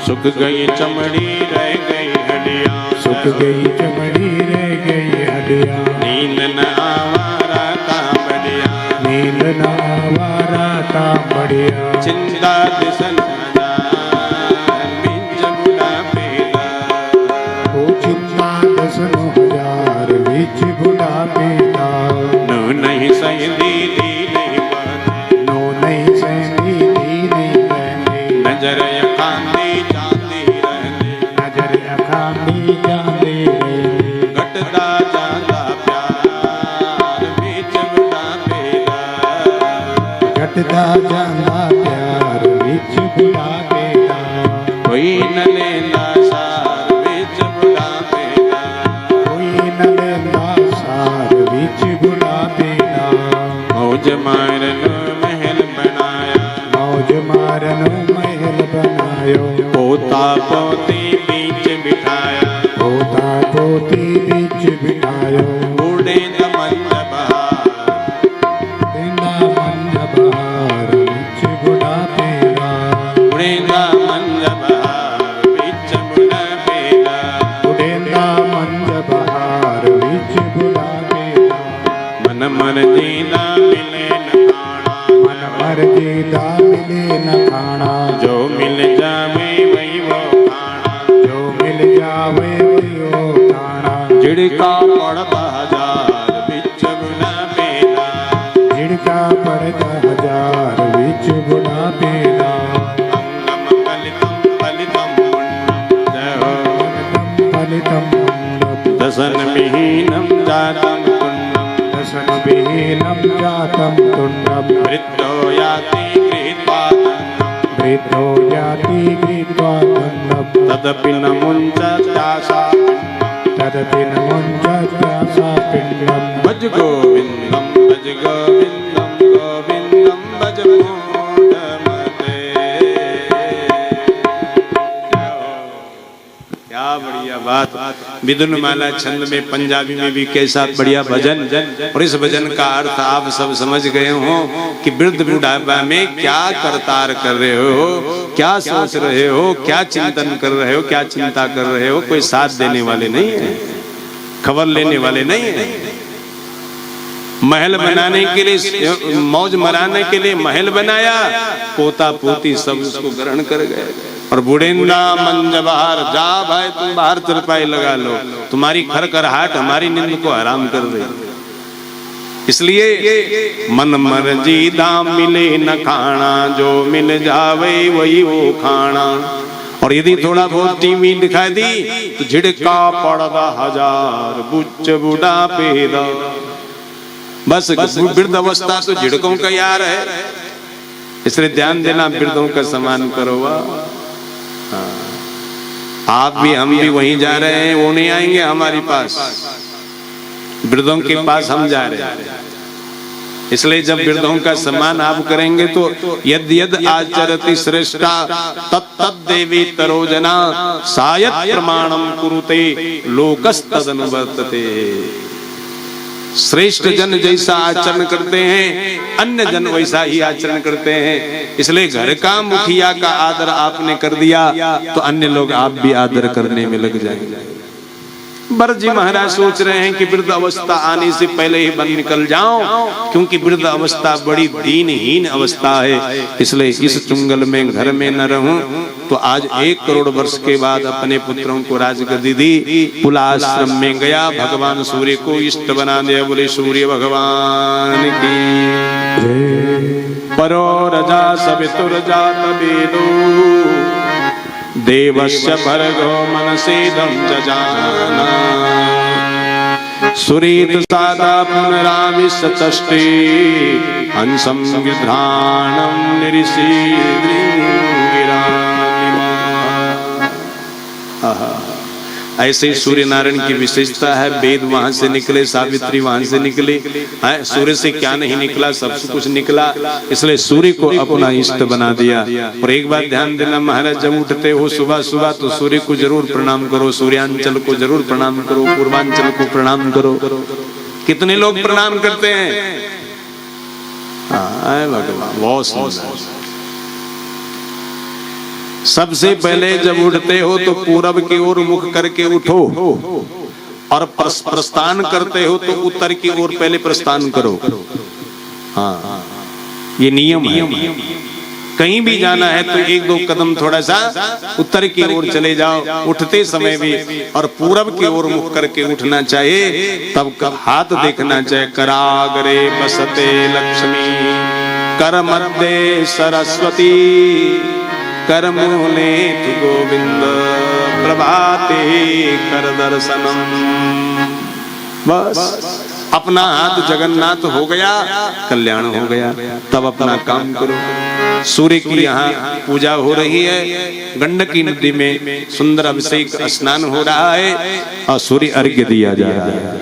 Speaker 1: सुख गई चमड़ी रह गई हड्डियां।
Speaker 2: सुख गई चमड़ी रह गई हड्डियां।
Speaker 1: नींद न आवारा तांबड़िया।
Speaker 2: नींद न आवारा तांबड़िया।
Speaker 1: चिंता दिसन हजार बिच बुढ़ापेदा।
Speaker 2: ओ चिंता 10,000 बिच बुढ़ापेदा।
Speaker 1: नो नहीं सही दीदी नहीं बात।
Speaker 2: नो नहीं सहनी दी नहीं बहनी।
Speaker 1: नजर अखांदी चांदी रहने।
Speaker 2: नजर अखांदी जाने रहने।
Speaker 1: घटदा जांदा प्यार बिच बुढ़ापेदा।
Speaker 2: घटदा जांदा प्यार बिच बुढ़ापेदा।
Speaker 1: कोई न लेंदा सार बिच बुढ़ापेदा।
Speaker 2: कोई न लेंदा सार बिच बुढ़ापेदा।
Speaker 1: मौज मारन महल बनाया।
Speaker 2: मौज मारन महल बनायो।
Speaker 1: पोता पोती बीच बिठाया।
Speaker 2: पोता पोती बिच बिठायो।
Speaker 1: बूढ़े दमन बहार।
Speaker 2: तेंदा मंद बहार बिच बुढ़ापेदा।
Speaker 1: बूढ़े दमन बहार बिच बुढ़ापेदा।
Speaker 2: उड़ेंदा मंद बहार बिच बुढ़ापेदा।
Speaker 1: मन मर्जी ना मिले न खाना।
Speaker 2: मन मर्जी दा मिले न खाना।
Speaker 1: जो मिल जावे वही वो खाना।
Speaker 2: जो मिल जावे वही वो खाना।
Speaker 1: जिड़का पड़ता हजार बिच बुढ़ापेदा।
Speaker 2: झिड़का पड़ता 1000 बिच बुढ़ापेदा।
Speaker 1: अंगम कलितम फलितम मुंडम। जय हो
Speaker 2: फलितम मुंडम।
Speaker 1: दशन विहीनम जातम तुंडम।
Speaker 2: दशन विहीनम जातम तुंडम।
Speaker 1: वृद्धो याति गृहीत्वा दण्डम्।
Speaker 2: वृद्धो जाति गृहीत्वा दण्डम्।
Speaker 1: तदपि न मुञ्चत्यासा पिण्डम्।
Speaker 2: तदपि न मुञ्चत्यासा पिण्डम्।
Speaker 1: भज गोविन्दं भज गोविन्दं गोविन्दं भज मूढमते। क्या बढ़िया बात। विद्युन्माला छंद में पंजाबी में भी कैसा बढ़िया भजन। और इस भजन का अर्थ आप सब समझ गए हो कि वृद्ध बुढ़ापा में क्या करतार कर रहे हो, क्या सोच रहे हो, क्या चिंतन कर रहे हो, क्या चिंता कर रहे हो। कोई साथ देने वाले नहीं है। खबर लेने वाले नहीं है। महल बनाने के लिए, मौज मनाने के लिए महल बनाया, पोता पोती सब उसको ग्रहण कर गए। और बुढ़ेंदा मंज बाहर जा, भाई तुम बाहर तिरपाई लगा लो, तुम्हारी खरखराहट हमारी नींद को हराम कर रही। इसलिए मन मर्जी दाम मिले न खाना, जो मिल जावे वही वो खाना। और यदि थोड़ा बहुत टीवी दिखाई दी तो झिड़का पड़दा हजार, बुच्च बूढ़ा पेदा। बस वृद्ध अवस्था तो झिड़कों का यार है, इसलिए ध्यान देना, वृद्धों का सम्मान करो। आप भी हम भी वहीं जा रहे हैं, वो नहीं आएंगे हमारे पास, वृद्धों के पास हम जा रहे हैं। इसलिए जब वृद्धों का सम्मान आप करेंगे तो यद यद आचरति श्रेष्ठा तत् देवी तरोजना, सायत प्रमाणम कुरुते लोकस्तदनुवर्तते। श्रेष्ठ जन जैसा आचरण करते हैं, अन्य जन वैसा ही आचरण करते हैं। इसलिए घर का मुखिया का आदर आपने कर दिया तो अन्य लोग आप भी आदर करने में लग जाएंगे। भरत जी महाराज सोच रहे हैं कि वृद्ध अवस्था आने से पहले ही बन निकल जाऊं, क्योंकि वृद्ध अवस्था बड़ी दीनहीन अवस्था है। इसलिए इस चुंगल में घर में न रहूं तो आज 1 करोड़ वर्ष के बाद अपने पुत्रों को राजगद्दी दी, कुलाश्रम में गया, भगवान सूर्य को इष्ट बना दिया। बोले सूर्य भगवान की। परो रजा सवितुर्जात वेदो, देवस्य भर्गो मनसेदं जजाना। सुरीत सादा पुनराविशतष्टे, हंसं विध्राणं निरिसीदृङ्गिरानिमा। ऐसे सूर्य नारायण की विशेषता है। वेद वहां से निकले, सावित्री वहां से निकले, सूर्य से क्या नहीं निकला, सब कुछ निकला। इसलिए सूर्य को अपना इष्ट बना दिया। और एक बात ध्यान देना महाराज, जब उठते हो सुबह सुबह तो सूर्य को जरूर प्रणाम करो, सूर्यांचल को जरूर प्रणाम करो, पूर्वांचल को प्रणाम करो। कितने लोग प्रणाम करते हैं? भगवान बहुत सुंदर। सबसे पहले जब उठते हो तो पूरब की ओर मुख करके उठो, और प्रस्थान करते हो तो उत्तर की ओर पहले प्रस्थान करो। हाँ, ये नियम है। कहीं भी जाना है तो 1-2 कदम थोड़ा सा उत्तर की ओर चले जाओ उठते समय भी, और पूरब की ओर मुख करके उठना चाहिए। तब कब हाथ देखना चाहिए, कराग्रे बसते लक्ष्मी, कर मध्य सरस्वती, कर मूले तु गोविंद, प्रभाते कर दर्शनम। बस अपना हाथ जगन्नाथ हो गया, कल्याण हो गया। तब अपना काम करो। सूर्य की यहाँ पूजा हो रही है, गंडकी नदी में सुंदर अभिषेक स्नान हो रहा है और सूर्य अर्घ्य दिया जा रहा है।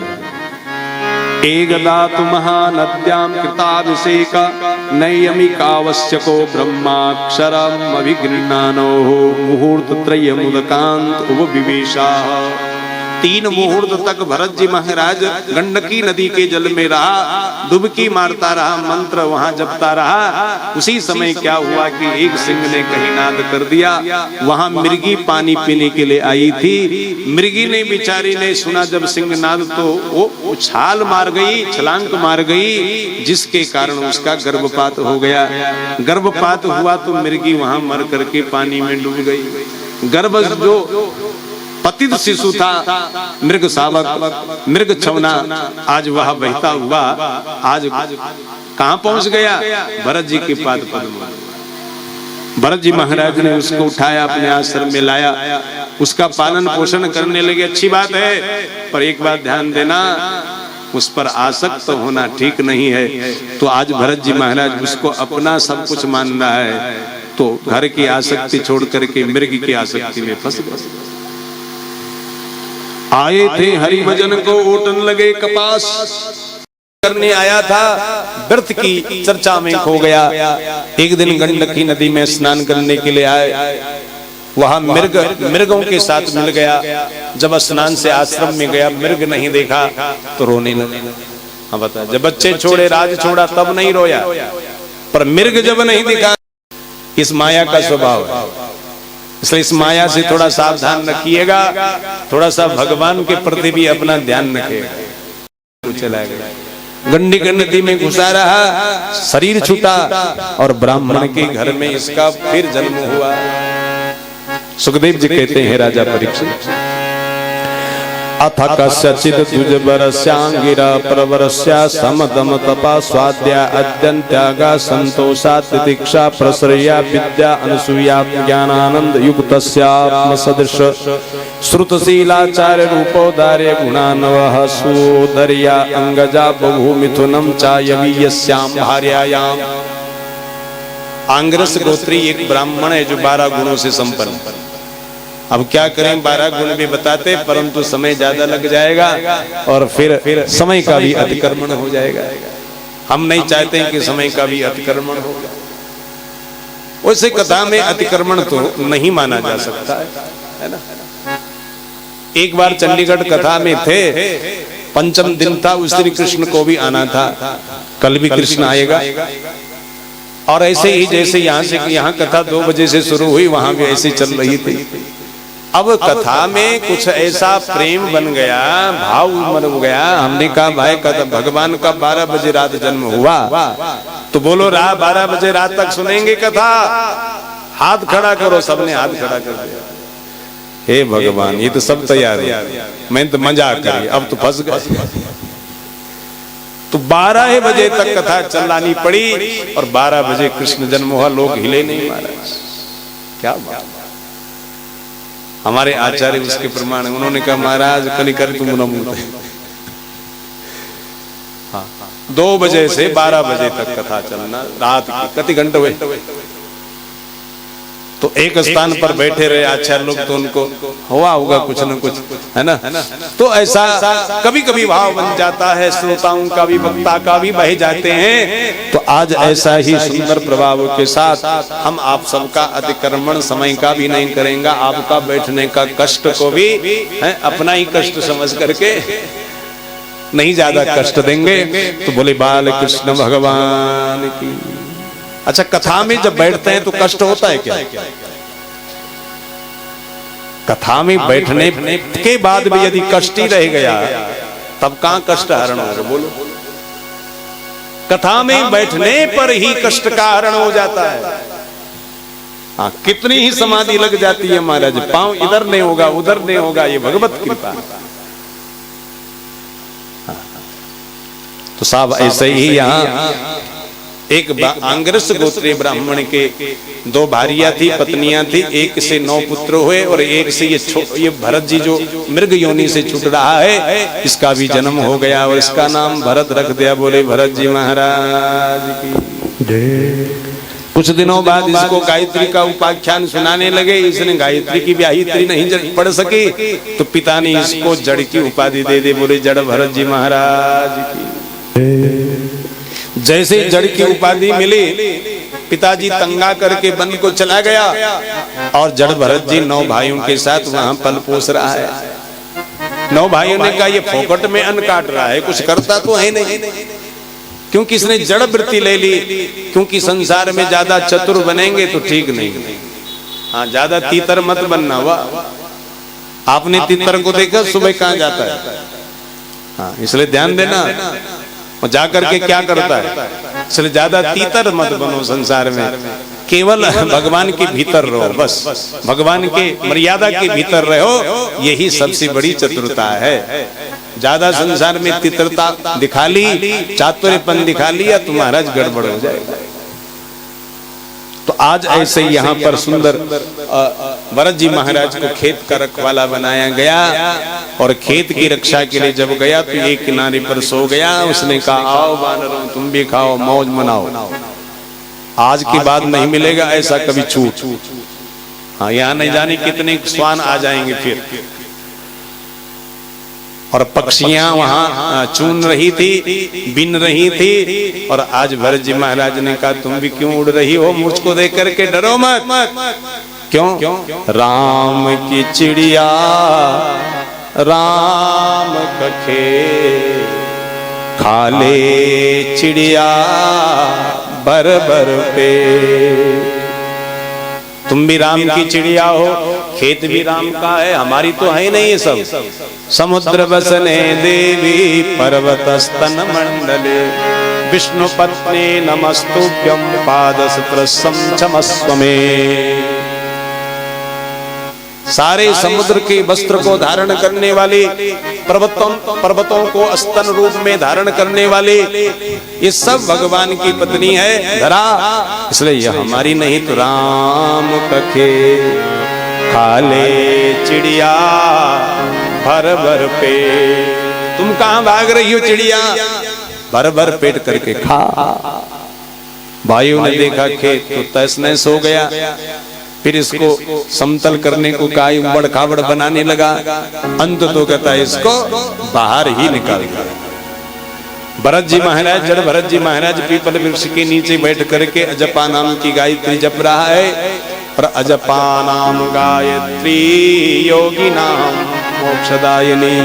Speaker 1: एकदा तु महानद्यां कृताभिषेक, नैयमिकावश्यको ब्रह्माक्षरम् अभिगृह्णानो, मुहूर्त त्रयमुदकांत उपविवेशा। 3 मुहूर्त तक भरत जी महाराज गंडकी नदी के जल में रहा, डुबकी मारता रहा, मंत्र वहां जपता रहा। उसी समय क्या हुआ कि एक सिंह ने कहीं नाद कर दिया। वहां मृगी पानी पीने के लिए आई थी। मृगी ने बेचारी ने सुना जब सिंह नाद तो वो उछाल मार गई, छलांग मार गई, जिसके कारण उसका गर्भपात हो गया। गर्भपात हुआ तो मृगी वहां मर करके पानी में डूब गई। गर्भ जो पतित शिशु था, मृग शावक, मृग छवना, आज वह बहता हुआ आज कहां पहुंच गया? भरत जी के पाद पद्म। भरत जी महाराज ने उसको उठाया, अपने आश्रम में लाया, उसका पालन पोषण करने लगे। अच्छी बात है, पर एक बात ध्यान देना, उस पर आसक्त होना ठीक नहीं है। तो आज भरत जी महाराज उसको अपना सब कुछ मान रहा है, तो घर की आसक्ति छोड़ करके मृग की आसक्ति में फंस गए। आए थे हरि भजन को ओटन लगे कपास, करने आया था, व्रत की चर्चा में खो गया। एक दिन गंडकी नदी में स्नान करने के लिए आए, वहां मृगों के साथ मिल गया। जब स्नान से आश्रम में गया, मृग नहीं देखा तो रोने लगा। हाँ बता, जब बच्चे छोड़े, राज छोड़ा, तब नहीं रोया, पर मृग जब नहीं दिखा, इस माया का स्वभाव है। इसलिए इस माया से थोड़ा सावधान रखिएगा, थोड़ा सा भगवान के प्रति भी अपना ध्यान रखिएगा। चला गया गंडी नदी में घुसा रहा, शरीर छूटा और ब्राह्मण के घर में इसका फिर जन्म हुआ। सुखदेव जी कहते हैं राजा परीक्षित, अथ कस्यचित् द्विजवरस्यांगिरा प्रवरस्या समदम तपा स्वाध्या अद्यन्त्यागा संतोषा तितिक्षा प्रसरया विद्या अनसूया ज्ञानानंद युक्तस्यात्मसदृश श्रुतशीलाचार्य रूपोदारे गुणानवः सुदर्या अंगजा बभू मिथुनम चायवीयस्याम भार्यायाम। आंग्रस गोत्री एक ब्राह्मण है जो 12 गुणों से संपन्न। अब क्या करें, 12 गुण भी बताते परंतु समय ज्यादा लग जाएगा और फिर समय का भी अतिक्रमण हो जाएगा। हम नहीं चाहते हैं कि समय का भी अतिक्रमण हो। वैसे कथा में अतिक्रमण तो नहीं माना जा सकता है ना। एक बार चंडीगढ़ कथा में थे, पंचम दिन था, उस दिन कृष्ण को भी आना था, कल भी कृष्ण आएगा। और ऐसे ही जैसे यहाँ कथा 2 बजे से शुरू हुई, वहां भी ऐसे चल रही थी। अब कथा में कुछ ऐसा प्रेम बन गया, भाव बन गया। हमने कहा भाई कथा भगवान का 12 बजे रात जन्म हुआ, तो बोलो 12 बजे रात तक सुनेंगे कथा, हाथ खड़ा करो। सबने हाथ खड़ा कर दिया। हे भगवान, ये तो सब तैयार है, मैं तो मजाक करी, अब तो फंस गए। तो 12 बजे तक कथा चलानी पड़ी और 12 बजे कृष्ण जन्म हुआ। लोग हिले नहीं महाराज, क्या बात। हमारे आचार्य उसके प्रमाण, उन्होंने कहा महाराज कनिकर तुम नमूना। 2 बजे से 12 बजे तक कथा चलना, रात की कितने घंटे हुए। तो एक स्थान पर बैठे रहे आचार्य लोग, तो उनको हुआ होगा कुछ न कुछ, है ना। तो ऐसा कभी कभी भाव बन जाता है, श्रोताओं का भी वक्ता का भी बह जाते हैं। तो आज ऐसा ही सुंदर प्रभाव के साथ हम आप सबका अतिक्रमण समय का भी नहीं करेंगे। आपका बैठने का कष्ट को भी है अपना ही कष्ट समझ करके नहीं ज्यादा कष्ट देंगे। तो बोले बाल कृष्ण भगवान की। अच्छा, कथा में जब बैठते हैं तो कष्ट होता है क्या? कथा में बैठने के बाद भी यदि कष्ट ही रह गया तब कहां कष्ट हरण होगा बोलो। कथा में बैठने पर ही कष्ट का हरण हो जाता है। हाँ, कितनी ही समाधि लग जाती है महाराज, पांव इधर नहीं होगा उधर नहीं होगा, ये भगवत कृपा। तो साहब ऐसे ही यहाँ एक आंग्रस गोत्रीय ब्राह्मण के 2 भारियां थी, पत्नियां थी। एक से 9 पुत्र हुए और एक से ये भरत जी जो मृग योनि से छूट रहा है, इसका भी जन्म हो गया और इसका नाम भरत रख दिया। बोले भरत जी महाराज की जय। कुछ दिनों बाद इसको गायत्री का उपाख्यान सुनाने लगे। इसने गायत्री की व्याहित्री नहीं पढ़ सकी, तो पिता ने इसको जड़ की उपाधि दे दी। बोले जड़ भरत जी महाराज की। जैसे जड़ की उपाधि मिली, पिताजी तंगा करके वन को चला गया और जड़ भरत जी 9 भाइयों के साथ वहां पल पोस रहा है। 9 भाइयों ने कहा ये फोकट में अन्न काट रहा है, कुछ करता तो है नहीं, क्योंकि इसने जड़ वृत्ति ले ली। क्योंकि संसार में ज्यादा चतुर बनेंगे तो ठीक नहीं। हाँ, ज्यादा तीतर मत बनना। वाह, आपने तीतर को देखा सुबह कहाँ जाता है। हाँ, इसलिए ध्यान देना, जाकर के क्या करता है। इसलिए ज्यादा तीतर मत बनो संसार में, केवल भगवान के भीतर रहो, बस भगवान के मर्यादा के भीतर रहो, यही सबसे बड़ी चतुरता है। ज्यादा संसार में तीत्रता दिखा ली, चातुर्यपन दिखा लिया तो महाराज गड़बड़ हो जाएगा। तो आज ऐसे यहाँ पर सुंदर भरत जी महाराज को खेत का रखवाला बनाया गया और खेत की रक्षा के लिए जब गया तो एक किनारे पर सो गया। उसने कहा आओ वानरों तुम भी खाओ मौज मनाओ, आज के बाद नहीं मिलेगा ऐसा कभी छूट। हाँ, यहाँ नहीं जाने कितने श्वान आ जाएंगे फिर। और पक्षियां वहां चुन रही थी, बिन रही थी। और आज भरत जी महाराज ने कहा तुम भी क्यों उड़ रही हो, मुझको देख करके डरो मत। क्यों? राम की चिड़िया राम कखे, खा ले चिड़िया बर बर पे। तुम भी राम की चिड़िया हो, खेत भी राम का है, हमारी तो है नहीं ये सब। समुद्र बसने देवी पर्वत स्तन मंडले, विष्णु पत्नी नमस्तुभ्यं पादस्पर्शं क्षमस्व मे। सारे समुद्र के वस्त्र को धारण करने वाले, पर्वतों को स्तन रूप में धारण करने वाले, ये सब भगवान की पत्नी है धरा। इसलिए यह हमारी नहीं तो राम कखे, खाले चिड़िया भर भर पे। तुम कहां भाग रही हो चिड़िया? भर भर पेट करके खा। भाइयों ने देखा खेत तो तहस नहस हो गया, फिर इसको समतल करने को कहा, उबड़ खाबड़ बनाने लगा। अंत तो कहता है इसको बाहर ही निकाल दिया। भरत जी महाराज, जड़ भरत जी महाराज पीपल वृक्ष के नीचे बैठ करके अजपा नाम की गायत्री जप रहा है। और अजपा नाम गायत्री योगी नाम मोक्षदायिनी।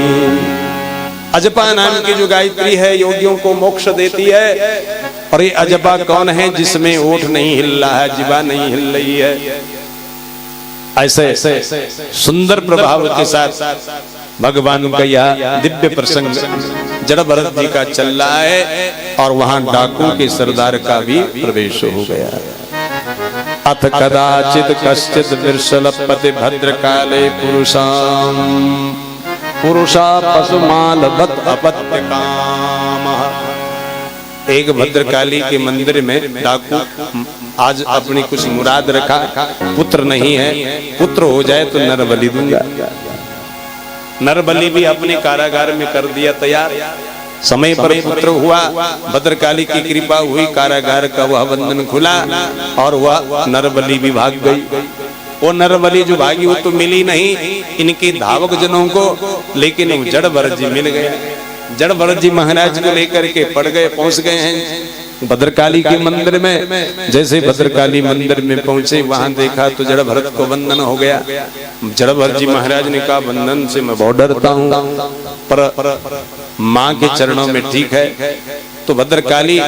Speaker 1: अजपा नाम की जो गायत्री है योगियों को मोक्ष देती है। और ये अजपा कौन है? जिसमें ओठ नहीं हिल रहा है, जिभा नहीं हिल रही है। ऐसे सुंदर प्रभाव के साथ भगवान का यह दिव्य प्रसंग जड़ भरत जी का चल रहा है। और वहां डाकू के सरदार का भी प्रवेश हो गया। अथ कदाचित कश्चित विरसलपति भद्रकाले पुरुषा पशुमालवत अपत्य कामः। एक भद्रकाली के मंदिर में डाकू आज अपनी कुछ मुराद रखा, पुत्र नहीं है, पुत्र हो जाए तो नरबलि दूंगा। नरबलि भी अपने कारागार में कर दिया तैयार। समय पर पुत्र हुआ, भद्रकाली की कृपा हुई, कारागार का वह बंधन खुला और वह नरबलि भी भाग गई। वो नरबलि जो भागी वो तो मिली नहीं इनके धावक जनों को, लेकिन जड़ भरत जी मिल गए। जड़ भरत जी महाराज को लेकर के पड़ गए, पहुंच गए हैं भद्रकाली के मंदिर में। जैसे भद्रकाली मंदिर में पहुंचे, वहां देखा तो जड़ भरत को बंधन हो गया। जड़ भरत जी महाराज ने कहा बंधन से मैं बहुत डरता हूं, पर मां के चरणों में ठीक है। तो भद्रकाली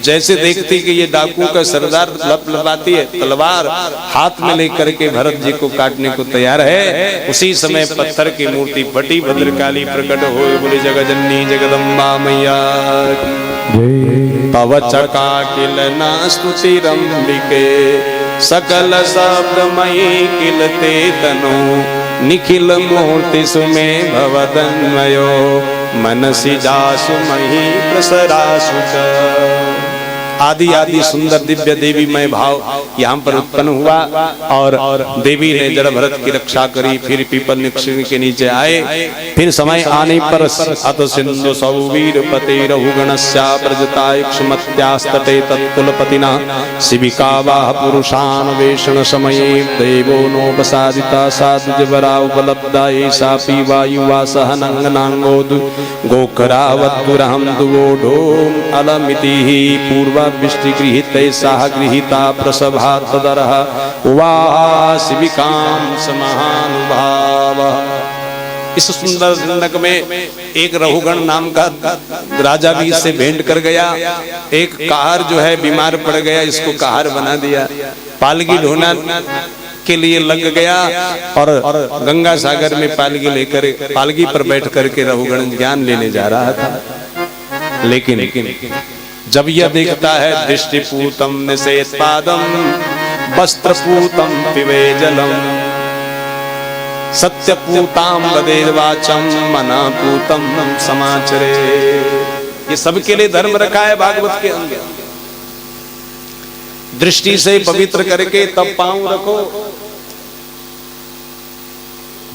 Speaker 1: जैसे देखती कि ये डाकू का सरदार लपलपाती है, तलवार हाथ में लेकर के भरत जी को काटने को तैयार है, उसी समय पत्थर की मूर्ति फटी, भद्रकाली प्रकट हो, बोले जगजननी जगदम्बा मैया तव चका किल ना स्तुतिरंबिके सकल शब्दमयी किलते तनु निखिल मूर्ति सुमे भवदन्मयो मनसि जासु मही प्रसरासु च। आदि आदि सुंदर दिव्य देवी मय भाव यहाँ पर उत्पन्न हुआ। और देवी ने जड़ भरत की रक्षा करी। फिर पीपल वृक्ष के नीचे आए। फिर समय आने पर अत सिंधु सौवीर पते रघुगणस्या प्रजतायुष्मत्यास्तटे तत्कुलपतिना शिविकावाह पुरुषान्वेषण समये देवो नोपसादिता साधुजवरा उपलब्धा एषा वायुवा सह नंगनांगोदु गोकरावद्दुरहं दुवोढोम अलमिति पूर्व विष्टि गृहीत साह गृहीता प्रसभा तदरः वासिविकां समानुभाव। इस सुंदर जनक में एक रघुगण नाम का राजा भी इससे भेंट कर गया। एक कहार जो है बीमार पड़ गया, इसको कहार बना दिया। पालगी ढोना के लिए लग गया और गंगा सागर में पालगी पर बैठ करके रघुगण ज्ञान लेने जा रहा था। लेकिन जब यह देखता है दृष्टिपूतम निषेध पादम वस्त्रपूतम पिबे जलम सत्यपूताम वदेद वाचम मनापूतम समाचरे। ये सबके लिए धर्म रखा है भागवत के अंदर। दृष्टि से पवित्र करके तब पांव रखो,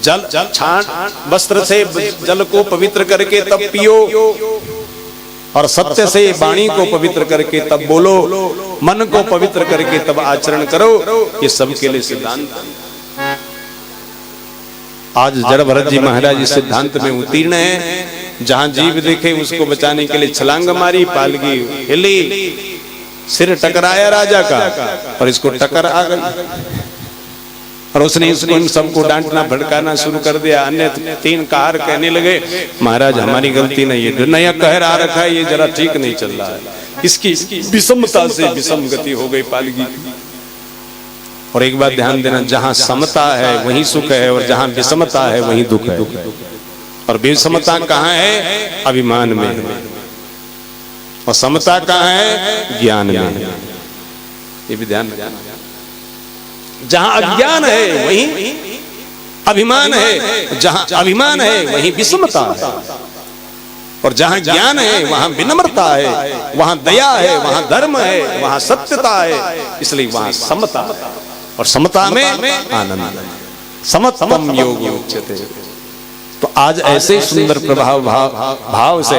Speaker 1: जल छान वस्त्र से जल को पवित्र करके तब पियो, और सत्य से वाणी को पवित्र करके तब बोलो, मन को पवित्र करके तब आचरण करो। ये सबके लिए सिद्धांत। आज जड़ भरत जी महाराज इस सिद्धांत में उत्तीर्ण है। जहां जीव देखे उसको बचाने के लिए छलांग मारी, पालगी हिली, सिर टकराया राजा का और इसको टकर आ गई। और उसने इसको इन सबको डांटना भड़काना शुरू कर दिया। अन्य तीन कहार कहने लगे महाराज हमारी गलती नहीं है, जो नया कहर आ रखा है ये जरा ठीक नहीं चल रहा है, इसकी विषमता से विषम गति हो गई पालगी। और एक बात ध्यान देना, जहां समता है वहीं सुख है, और जहां विषमता है वहीं दुख है। और विषमता कहाँ है? अभिमान में है, और समता कहाँ है? ज्ञान में है। ये भी ध्यान रखना। जहां अज्ञान है वहीं अभिमान है, जहां अभिमान है वहीं विषमता है, और जहां ज्ञान है वहां विनम्रता है, वहां दया है, वहां धर्म है, वहां सत्यता है, इसलिए वहां समता, और समता में आनंद। समत्वम योग उच्यते। तो आज ऐसे सुंदर भाव से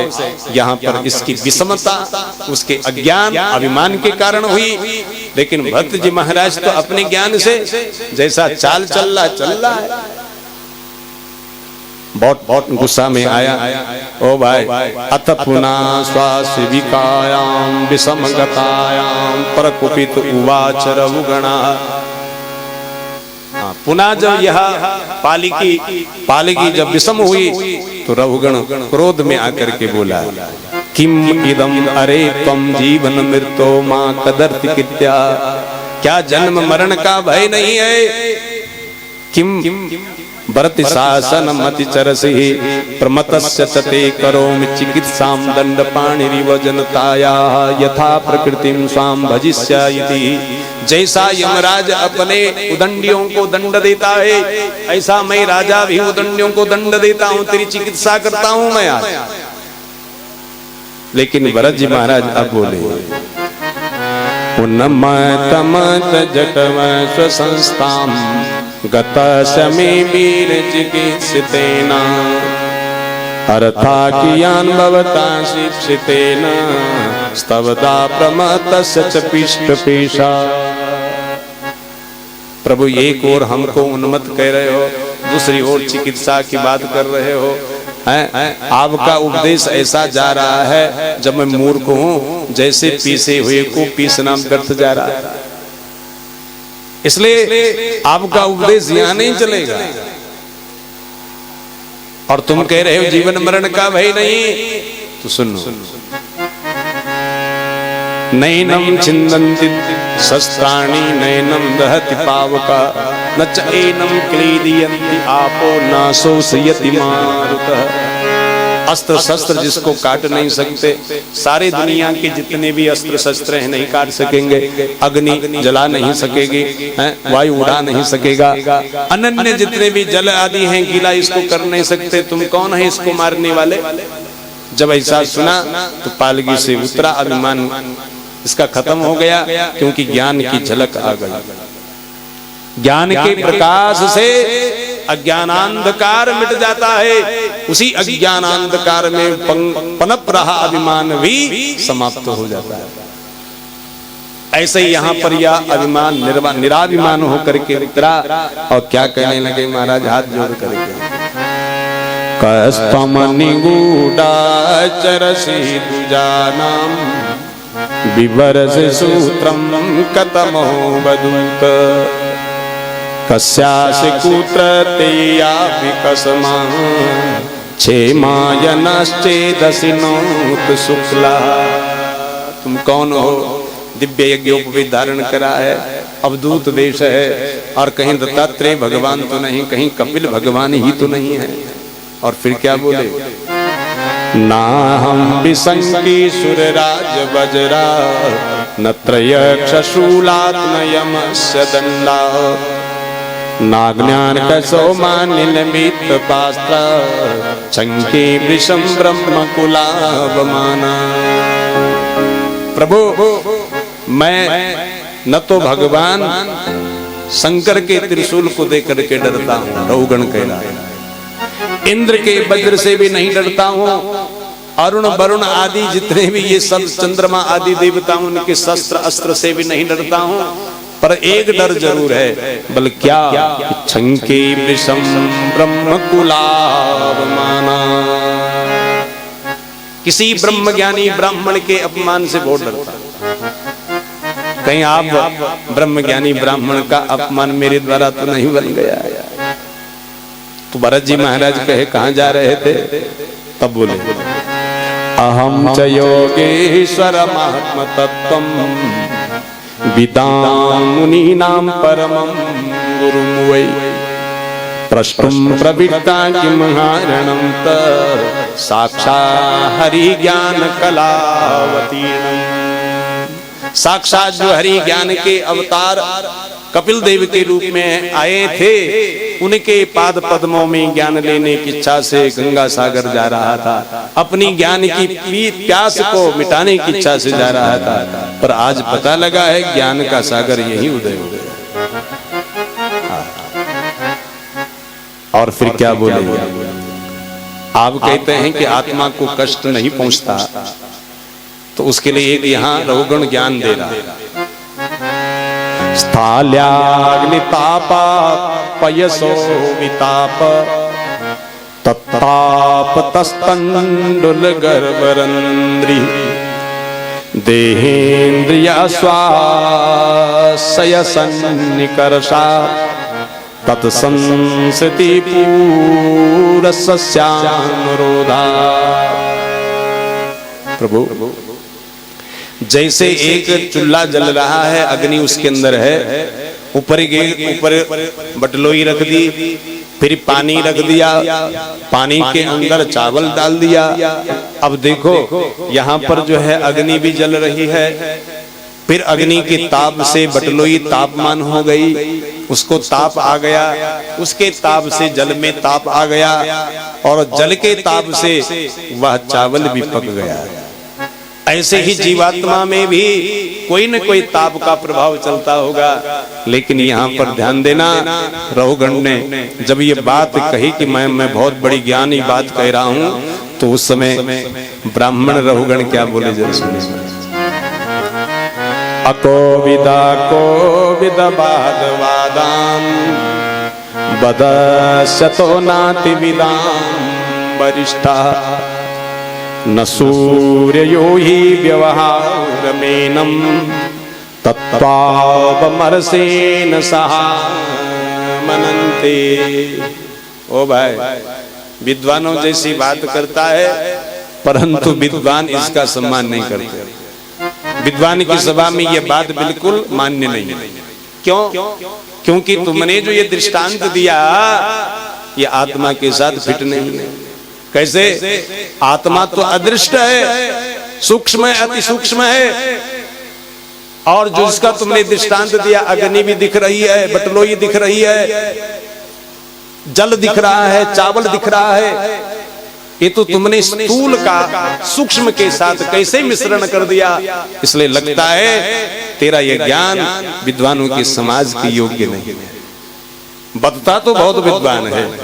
Speaker 1: यहाँ पर इसकी विषमता उसके अज्ञान अभिमान के कारण हुई, लेकिन भक्त जी महाराज तो अपने ज्ञान से जैसा चाल चल रहा है। बहुत गुस्सा में आया, ओ भाई, अथ पुनः स्वास्विकायाम विषमगतायाम परकुपित उवाच रघुगणा। पुनः जब यह पालिकी जब विषम हुई तो रघुगण क्रोध में आकर के बोला, किम इदम अरे त्वम जीवन मृत्यो मां कदर्ति कित्या। क्या जन्म मरण का भय नहीं है? किम भरति शासन मति चरसि प्रमतस्य चते करोमि चिकित्साम दंड पाणिरिव जनताया यथा प्रकृतिम स्वाम भजिष्यति। जैसा यमराज अपने उदंडियों को दंड देता है, ऐसा मैं राजा भी उदंडियों को दंड देता हूं, तेरी चिकित्सा करता हूं मैं आज। लेकिन भरत जी महाराज अब बोले, पुनमतमत जटव स्वसंस्थाम गत समे वीर चिकित्सितेन अर्था कियान भवता शिक्षितेन स्तवदा प्रमतस्य च पिष्टपेशा। प्रभु एक ओर हमको उन्मत्त कह रहे हो, दूसरी ओर चिकित्सा की बात कर रहे हो। आपका उपदेश ऐसा जा रहा है जब मैं मूर्ख हूं, जैसे पीसे हुए को पीसना व्यर्थ जा रहा है। इसलिए आपका उपदेश यहां नहीं चलेगा। और तुम कह रहे हो जीवन मरण का भय नहीं, तो सुनो, नैनम छिन्दन्ति शस्त्राणि नैनम दहति पावका न च एनम क्लेदयन्ति आपो न शोषयति मारुतः। अस्त्र शस्त्र जिसको काट नहीं सकते, सारे दुनिया के जितने भी अस्त्र शस्त्र हैं नहीं काट सकेंगे। अग्नि जला नहीं सकेगी, वायु उड़ा नहीं सकेगा, अनन्य जितने भी जल आदि हैं गीला इसको कर नहीं सकते। तुम कौन है इसको मारने वाले? जब ऐसा सुना तो पालगी से उतरा अभिमान, इसका खत्म हो गया, क्योंकि ज्ञान की झलक आ गई। ज्ञान के प्रकाश से अज्ञानांधकार मिट जाता है, उसी अज्ञानांधकार में पनप रहा अभिमान भी समाप्त हो जाता है। ऐसे ही यहाँ पर यह अभिमान निराभिमान होकर के उतरा, और क्या कहने लगे महाराज हाथ जोड़ करके, कस्तम निगूढ़ा चरसी दुजानाम विवरस सूत्रम कतमो बदूत कस्यासि कुत्र तेया विकस्मा क्षेमायनश्चेदसि नोत शुक्ला। तुम कौन हो? दिव्य यज्ञोपवीत धारण करा है, अवधूत वेश है, और कहीं दत्तात्रेय भगवान तो नहीं, कहीं कपिल भगवान ही तो नहीं है। और फिर क्या बोले, ना हम विसंगी सुरराज वज्रा न त्रयक्षशूलात् न यमस्य दंडा नाज्ञान कसौमानिलमित पास्त्र चंके वृषम ब्रह्म कुलावमाना। प्रभु मैं न तो भगवान शंकर के त्रिशूल को देकर के डरता हूँ, रघुगण कह रहा है, इंद्र के वज्र से भी नहीं डरता हूँ, अरुण वरुण आदि जितने भी ये सब चंद्रमा आदि देवता उनके शस्त्र अस्त्र से भी नहीं डरता हूँ। पर एक डर जरूर है, बल क्या, छंके वृषम ब्रह्म कुलावमाना। किसी ब्रह्म ज्ञानी ब्राह्मण के अपमान से बहुत डरता। कहीं आप ब्रह्म ज्ञानी ब्राह्मण का अपमान मेरे द्वारा तो नहीं बन गया है। तो भरत जी महाराज कहे कहां जा रहे थे? तब बोले, अहम च योगेश्वर महात्म तत्वम विदां मुनीनां परमं गुरुं वै प्रष्टुं प्रवृत्ता किमहारणं तत् साक्षात् हरि ज्ञान कलावतीर्णम्। साक्षात जो हरि ज्ञान के अवतार कपिल देव के रूप में आए थे, उनके पाद पद्मों में ज्ञान लेने की इच्छा से गंगा सागर जा रहा था, अपनी ज्ञान की प्यास को मिटाने की इच्छा से जा रहा था, पर आज पता लगा है ज्ञान का सागर यही उदय हो गया। और फिर क्या बोले, आप कहते हैं कि आत्मा को कष्ट नहीं पहुंचता, तो उसके लिए एक यहाँ रहुगुण ज्ञान दे रहा है। स्थाल्याग्नितापा पयसो विताप तत्ताप तस्तंडुल गर्भरंद्री देहेन्द्रिया स्वासय सन्निकर्षा तत्संसति पूरस्यानुरोधा। प्रभु, जैसे एक चूल्हा जल रहा है, अग्नि उसके अंदर है, ऊपर बटलोई रख दी, फिर पानी रख दिया, पानी के अंदर चावल डाल दिया। अब देखो यहाँ पर जो है अग्नि भी जल रही है, फिर अग्नि के ताप से बटलोई तापमान हो गई, उसको ताप आ गया, उसके ताप से जल में ताप आ गया, और जल के ताप से वह चावल भी पक गया। ऐसे ही जीवात्मा में भी कोई न कोई ताप का प्रभाव चलता होगा। लेकिन यहाँ पर ध्यान देना, रहुगण ने जब ये बात कही कि मैं बहुत बड़ी ज्ञानी बात कह रहा हूँ, तो उस समय ब्राह्मण रहुगण क्या बोले जरा सुनिए। अकोविदा कोविद वादवादाम बदस्यतो नाति विदाम वरिष्ठा न सूर्यो ही व्यवहारमेनं तत्त्वावमरसेन सहा मनन्ते। ओ भाई, विद्वानों जैसी बात करता है, परंतु विद्वान इसका सम्मान नहीं करते। विद्वान की सभा में यह बात बिल्कुल मान्य नहीं है। क्यों? क्योंकि तुमने जो ये दृष्टांत दिया, ये आत्मा के साथ फिट नहीं है। कैसे? आत्मा तो अदृष्ट है, सूक्ष्म है, अति सूक्ष्म है, और जो इसका तुमने दृष्टांत दिया, अग्नि भी दिख रही है, बटलोई दिख रही है, जल दिख रहा है, चावल दिख रहा है, ये तो तुमने स्थूल का सूक्ष्म के साथ कैसे मिश्रण कर दिया। इसलिए लगता है तेरा ये ज्ञान विद्वानों के समाज के योग्य नहीं है। बदता तो बहुत विद्वान है।